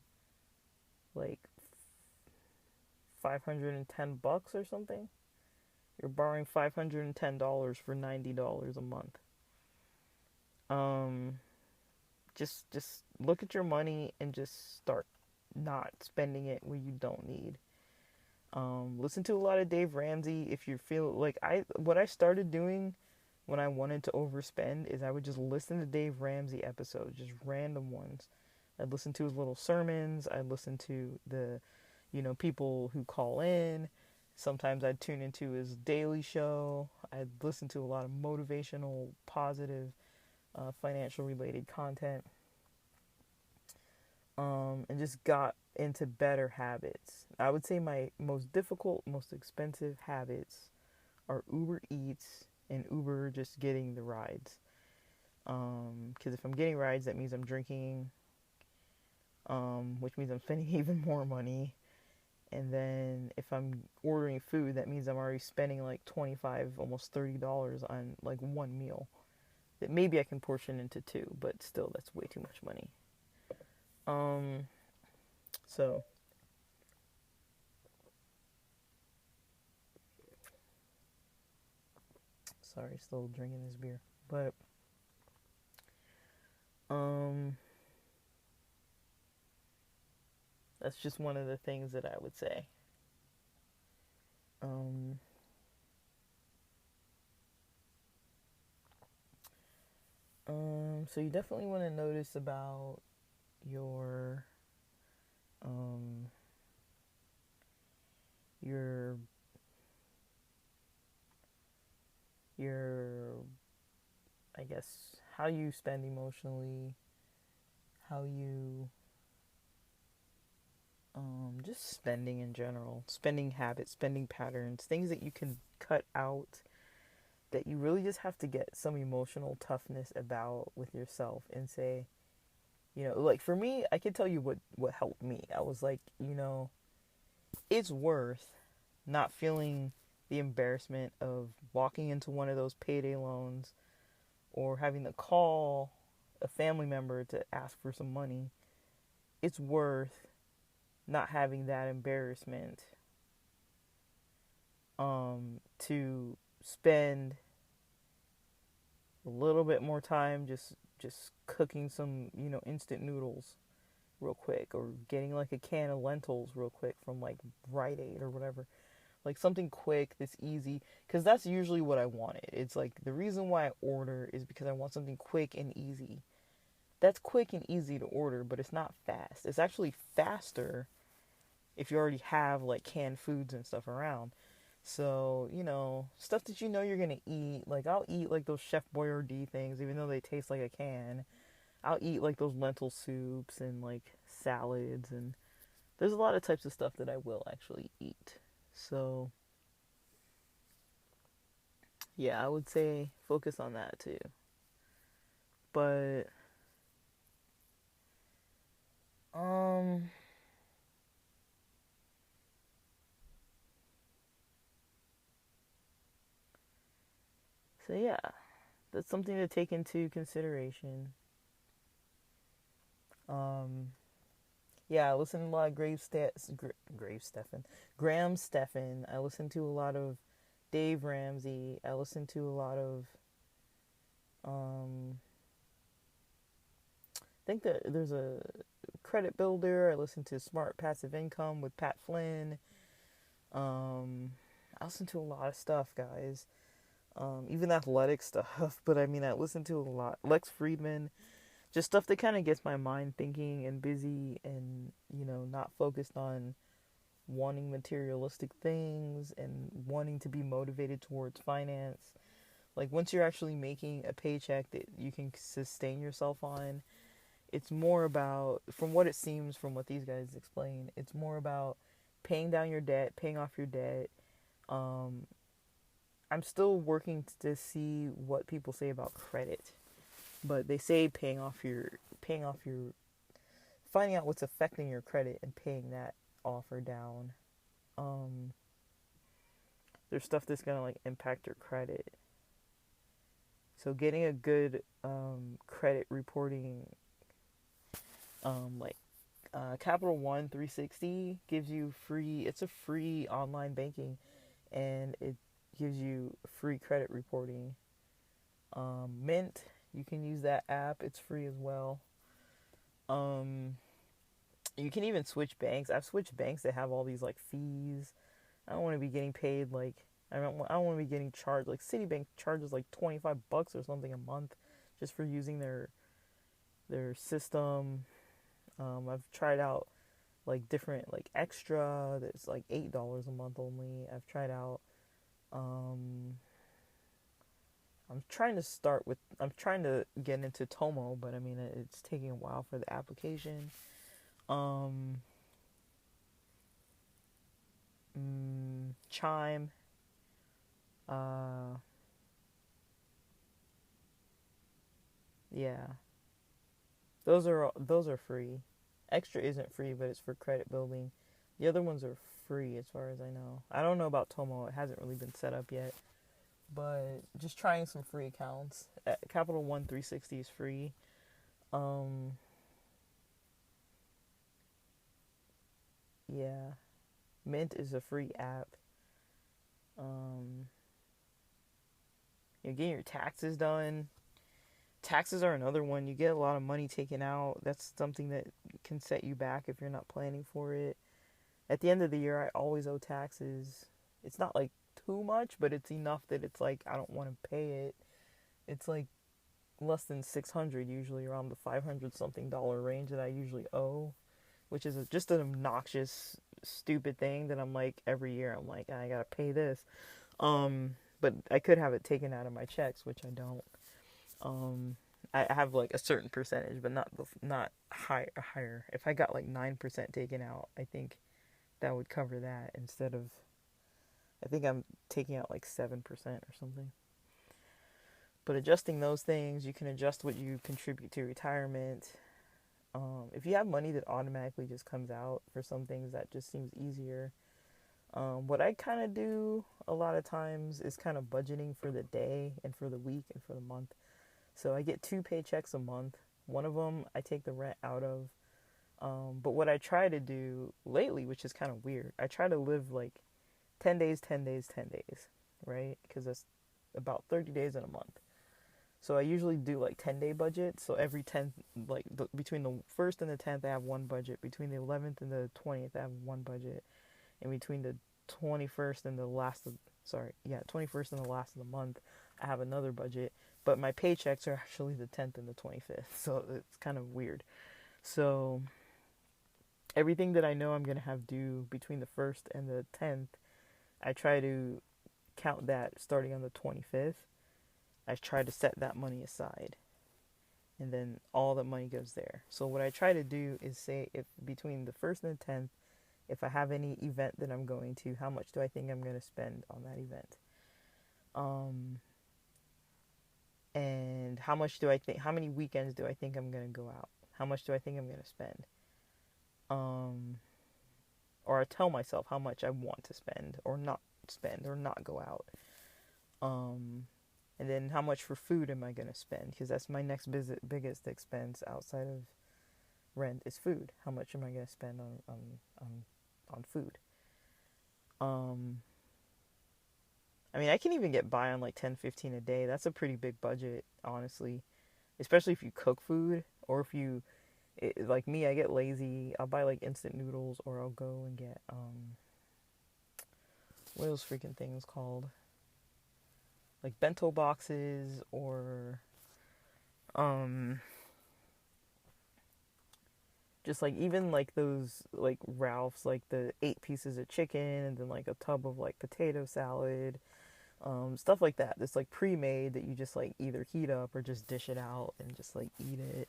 Like $510 or something. You're borrowing $510 for $90 a month. Um, just look at your money and just start not spending it where you don't need. Listen to a lot of Dave Ramsey if you feel like what I started doing when I wanted to overspend is I would just listen to Dave Ramsey episodes, just random ones. I'd listen to his little sermons. I'd listen to the, people who call in. Sometimes I'd tune into his daily show. I'd listen to a lot of motivational, positive, financial related content. And just got into better habits. I would say my most difficult, most expensive habits are Uber Eats and Uber just getting the rides. Because if I'm getting rides, that means I'm drinking, which means I'm spending even more money. And then if I'm ordering food, that means I'm already spending like $25, almost $30 on like one meal. That maybe I can portion into two, but still, that's way too much money. So sorry, still drinking this beer, but that's just one of the things that I would say. Um, so you definitely want to notice about your um your your I guess how you spend emotionally, how you just spending in general, spending habits, spending patterns, things that you can cut out, that you really just have to get some emotional toughness about with yourself and say, like for me, I can tell you what helped me. I was like, it's worth not feeling the embarrassment of walking into one of those payday loans or having to call a family member to ask for some money. It's worth not having that embarrassment to spend a little bit more time just cooking some, instant noodles real quick, or getting like a can of lentils real quick from like Rite Aid or whatever. Like something quick that's easy, because that's usually what I wanted. It's like the reason why I order is because I want something quick and easy. That's quick and easy to order, but it's not fast. It's actually faster if you already have like canned foods and stuff around. So, stuff that you're gonna eat. Like I'll eat like those Chef Boyardee things, even though they taste like a can. I'll eat like those lentil soups and like salads, and there's a lot of types of stuff that I will actually eat. So, yeah, I would say focus on that too. But um so yeah, that's something to take into consideration. Um yeah, I listen to a lot of Graham Stephan. I listen to a lot of Dave Ramsey. I listen to a lot of I think that there's a credit builder. I listen to Smart Passive Income with Pat Flynn. I listen to a lot of stuff, guys. Even athletic stuff, but I mean, I listen to a lot. Lex Friedman, just stuff that kind of gets my mind thinking and busy, and not focused on wanting materialistic things and wanting to be motivated towards finance. Like once you're actually making a paycheck that you can sustain yourself on, it's more about, from what it seems, from what these guys explain, it's more about paying down your debt, paying off your debt. I'm still working to see what people say about credit, but they say paying off your, finding out what's affecting your credit and paying that off or down. There's stuff that's gonna like impact your credit. So getting a good credit reporting like Capital One 360 gives you free, it's a free online banking, and it gives you free credit reporting. Mint, you can use that app, it's free as well. Um, you can even switch banks. I've switched banks that have all these like fees. I don't want to be getting paid like, I don't want to be getting charged like Citibank charges like $25 or something a month just for using their system. I've tried out like different like extra that's like $8 a month only. I've tried out um I'm trying to get into Tomo, but I mean it's taking a while for the application. Um Chime, uh yeah. Those are free. Extra isn't free, but it's for credit building. The other ones are free as far as I know. I don't know about Tomo. It hasn't really been set up yet. But just trying some free accounts. Capital One 360 is free. Um, yeah. Mint is a free app. Um, you're getting your taxes done. Taxes are another one. You get a lot of money taken out. That's something that can set you back if you're not planning for it. At the end of the year, I always owe taxes. It's not like too much, but it's enough that it's like I don't want to pay it. It's like less than 600 usually, around the 500 something dollar range that I usually owe, which is just an obnoxious stupid thing that I'm like every year I'm like I gotta pay this. But I could have it taken out of my checks, which I don't. um I have like a certain percentage, but not higher. If I got like 9% taken out, I think that would cover that, instead of, I think I'm taking out like 7% or something. But adjusting those things, you can adjust what you contribute to retirement. If you have money that automatically just comes out for some things, that just seems easier. What I kind of do a lot of times is kind of budgeting for the day and for the week and for the month. So I get 2 paychecks a month. One of them I take the rent out of. But what I try to do lately, which is kind of weird, I try to live like 10 days, 10 days, 10 days, right? Because that's about 30 days in a month. So I usually do like 10-day budgets. So every 10th, like between the 1st and the 10th, I have one budget. Between the 11th and the 20th, I have one budget. And between the 21st and the last of, 21st and the last of the month, I have another budget. But my paychecks are actually the 10th and the 25th. So it's kind of weird. So everything that I know I'm going to have due between the 1st and the 10th, I try to count that starting on the 25th. I try to set that money aside, and then all the money goes there. So what I try to do is say, if between the 1st and the 10th, if I have any event that I'm going to, how much do I think I'm going to spend on that event? And how many weekends do I think I'm going to go out? How much do I think I'm going to spend? Or I tell myself how much I want to spend or not go out. And then how much for food am I going to spend? Because that's my next biggest expense outside of rent is food. How much am I going to spend on food? I mean, I can even get by on like 10-15 a day. That's a pretty big budget, honestly. Especially if you cook food, or if you, like me, I get lazy. I'll buy like instant noodles, or I'll go and get, what are those freaking things called? Like bento boxes, or just like even like those like Ralph's, like the 8 pieces of chicken, and then like a tub of like potato salad, stuff like that. That's like pre-made, that you just like either heat up or just dish it out and just like eat it.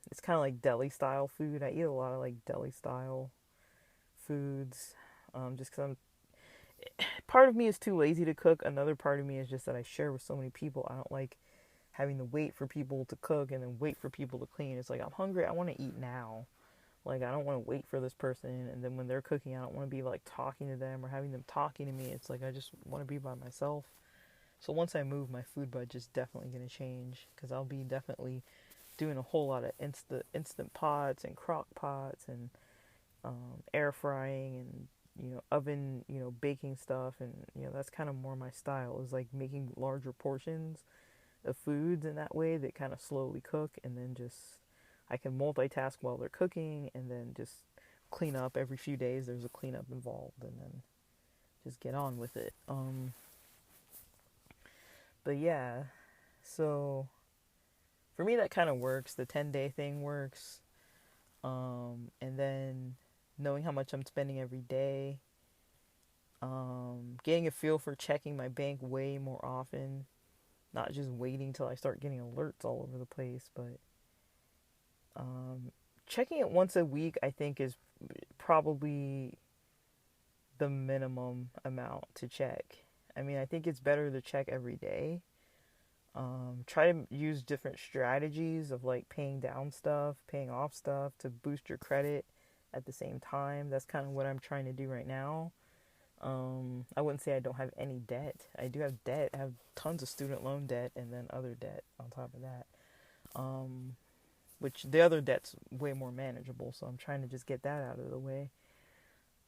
It's kind of like deli style food. I eat a lot of like deli style foods, just because part of me is too lazy to cook. Another part of me is just that I share with so many people. I don't like having to wait for people to cook and then wait for people to clean. It's like, I'm hungry, I want to eat now. Like, I don't want to wait for this person, and then when they're cooking, I don't want to be like talking to them or having them talking to me. It's like, I just want to be by myself. So once I move, my food budget's definitely going to change, because I'll be definitely doing a whole lot of instant pots and crock pots and air frying and oven baking stuff, and that's kind of more my style, is like making larger portions of foods in that way that kind of slowly cook, and then just I can multitask while they're cooking, and then just clean up every few days. There's a cleanup involved, and then just get on with it. But yeah, so for me that kind of works. The 10-day thing works. And then knowing how much I'm spending every day. Getting a feel for checking my bank way more often. Not just waiting till I start getting alerts all over the place, but checking it once a week, I think, is probably the minimum amount to check. I mean, I think it's better to check every day. Try to use different strategies of like paying down stuff, paying off stuff to boost your credit at the same time. That's kind of what I'm trying to do right now. I wouldn't say I don't have any debt. I do have debt. I have tons of student loan debt and then other debt on top of that. Which the other debt's way more manageable, so I'm trying to just get that out of the way.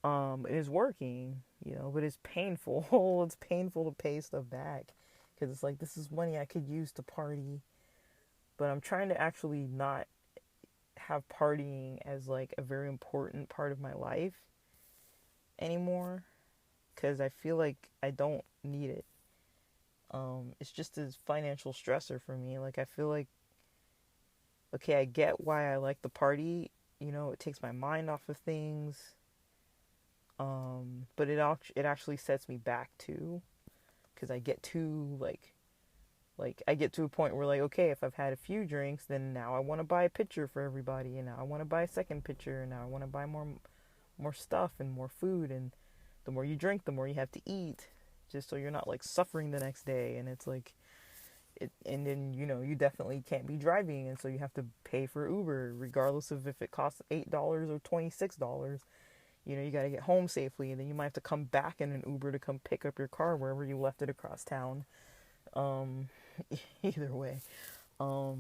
It is working, but it's painful. It's painful to pay stuff back, because it's like, this is money I could use to party, but I'm trying to actually not have partying as like a very important part of my life anymore, because I feel like I don't need it. It's just a financial stressor for me. Like, I feel like, okay, I get why I like the party, it takes my mind off of things. But it actually sets me back too, because I get too like I get to a point where, like, okay, if I've had a few drinks, then now I want to buy a pitcher for everybody, and now I want to buy a second pitcher, and now I want to buy more stuff and more food, and the more you drink, the more you have to eat, just so you're not like suffering the next day. And it's like and then you definitely can't be driving, and so you have to pay for Uber regardless of if it costs $8 or $26. You got to get home safely, and then you might have to come back in an Uber to come pick up your car wherever you left it across town. Either way. So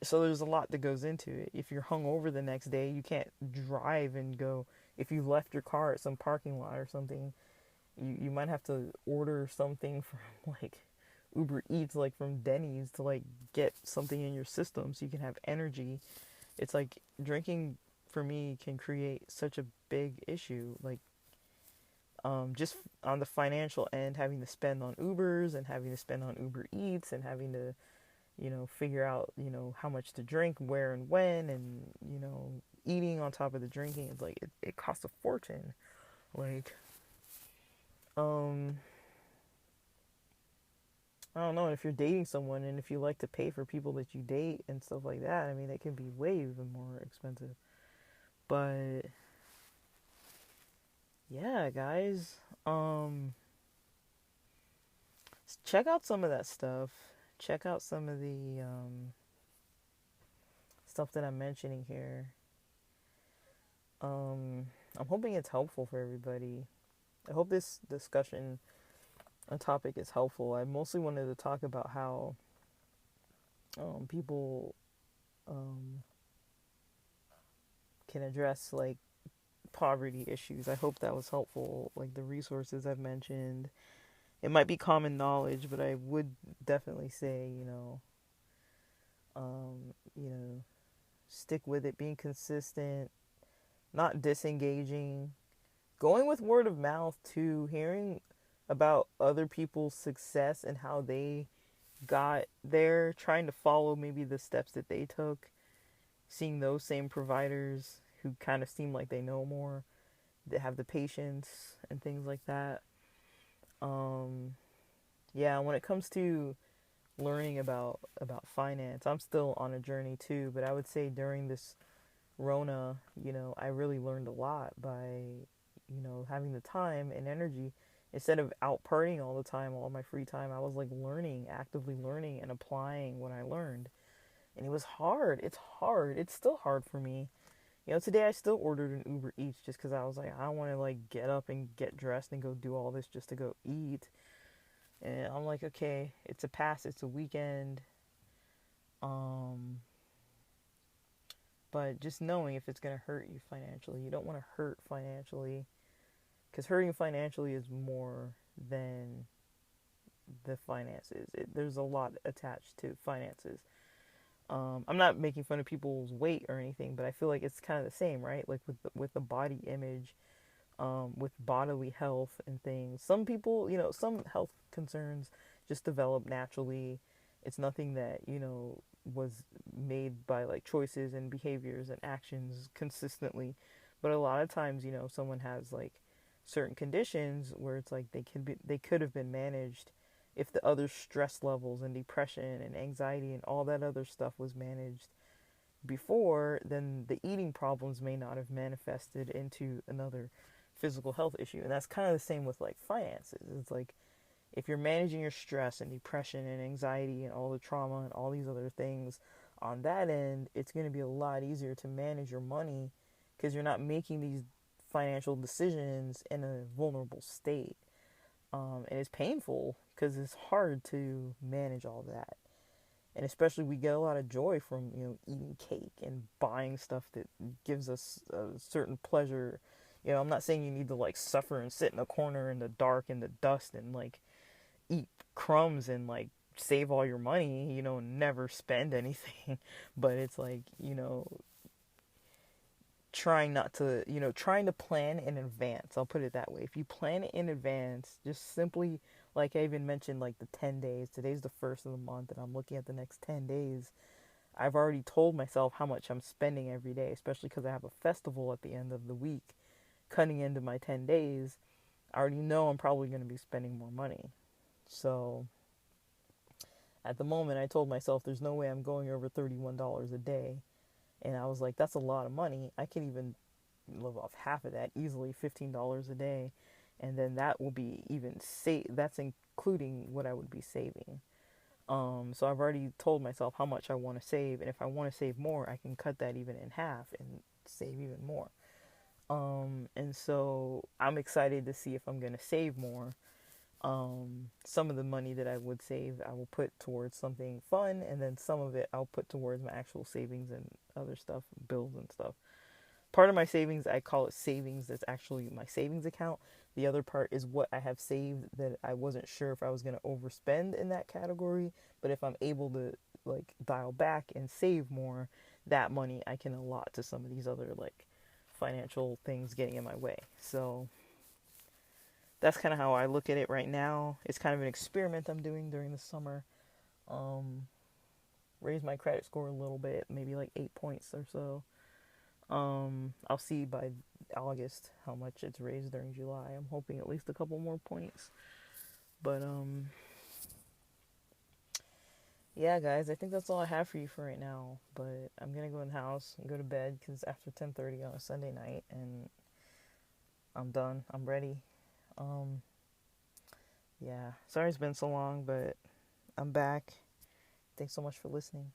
there's a lot that goes into it. If you're hungover the next day, you can't drive and go. If you left your car at some parking lot or something, you might have to order something from like Uber Eats, like from Denny's, to like get something in your system so you can have energy. It's like drinking for me can create such a big issue. Like, just on the financial end, having to spend on Ubers and having to spend on Uber Eats and having to, figure out, how much to drink, where and when, and, eating on top of the drinking. It's like, it costs a fortune. Like, I don't know, if you're dating someone and if you like to pay for people that you date and stuff like that, I mean, it can be way even more expensive. But yeah, guys, check out some of that stuff. Check out some of the stuff that I'm mentioning here. I'm hoping it's helpful for everybody. I hope this discussion on topic is helpful. I mostly wanted to talk about how people can address like poverty issues. I hope that was helpful. Like the resources I've mentioned, it might be common knowledge, but I would definitely say, stick with it, being consistent, not disengaging, going with word of mouth too, hearing about other people's success and how they got there, trying to follow maybe the steps that they took, seeing those same providers who kind of seem like they know more, that have the patience and things like that. Yeah, when it comes to learning about finance, I'm still on a journey too, but I would say during this Rona, I really learned a lot by, having the time and energy. Instead of out partying all the time, all my free time, I was like actively learning and applying what I learned. And it was hard. It's hard. It's still hard for me. Today I still ordered an Uber Eats just because I was like, I don't want to like get up and get dressed and go do all this just to go eat. And I'm like, okay, it's a pass. It's a weekend. Um, but just knowing if it's going to hurt you financially. You don't want to hurt financially, because hurting financially is more than the finances. There's a lot attached to finances. I'm not making fun of people's weight or anything, but I feel like it's kind of the same, right? Like with the body image, with bodily health and things. Some people, some health concerns just develop naturally. It's nothing that, was made by like choices and behaviors and actions consistently. But a lot of times, someone has like certain conditions where it's like they could have been managed if the other stress levels and depression and anxiety and all that other stuff was managed before, then the eating problems may not have manifested into another physical health issue. And that's kind of the same with like finances. It's like if you're managing your stress and depression and anxiety and all the trauma and all these other things on that end, it's going to be a lot easier to manage your money because you're not making these financial decisions in a vulnerable state. And it's painful because it's hard to manage all that. And especially we get a lot of joy from, eating cake and buying stuff that gives us a certain pleasure. I'm not saying you need to like suffer and sit in a corner in the dark in the dust and like eat crumbs and like save all your money, never spend anything. But it's like, trying to plan in advance. I'll put it that way. If you plan it in advance, just simply, like I even mentioned, like the 10 days, today's the first of the month and I'm looking at the next 10 days. I've already told myself how much I'm spending every day, especially because I have a festival at the end of the week cutting into my 10 days. I already know I'm probably going to be spending more money. So at the moment, I told myself there's no way I'm going over $31 a day. And I was like, that's a lot of money. I can even live off half of that easily, $15 a day. And then that will be that's including what I would be saving. So I've already told myself how much I want to save. And if I want to save more, I can cut that even in half and save even more. And so I'm excited to see if I'm going to save more. Some of the money that I would save, I will put towards something fun, and then some of it I'll put towards my actual savings and other stuff, bills and stuff. Part of my savings, I call it savings. That's actually my savings account. The other part is what I have saved that I wasn't sure if I was going to overspend in that category, but if I'm able to like dial back and save more, that money I can allot to some of these other like financial things getting in my way. So that's kind of how I look at it right now. It's kind of an experiment I'm doing during the summer. Raise my credit score a little bit, maybe like 8 points or so. I'll see by August how much it's raised during July. I'm hoping at least a couple more points. But yeah, guys, I think that's all I have for you for right now. But I'm gonna go in the house and go to bed because after 10:30 on a Sunday night, and I'm done. I'm ready. Yeah, sorry it's been so long, but I'm back. Thanks so much for listening.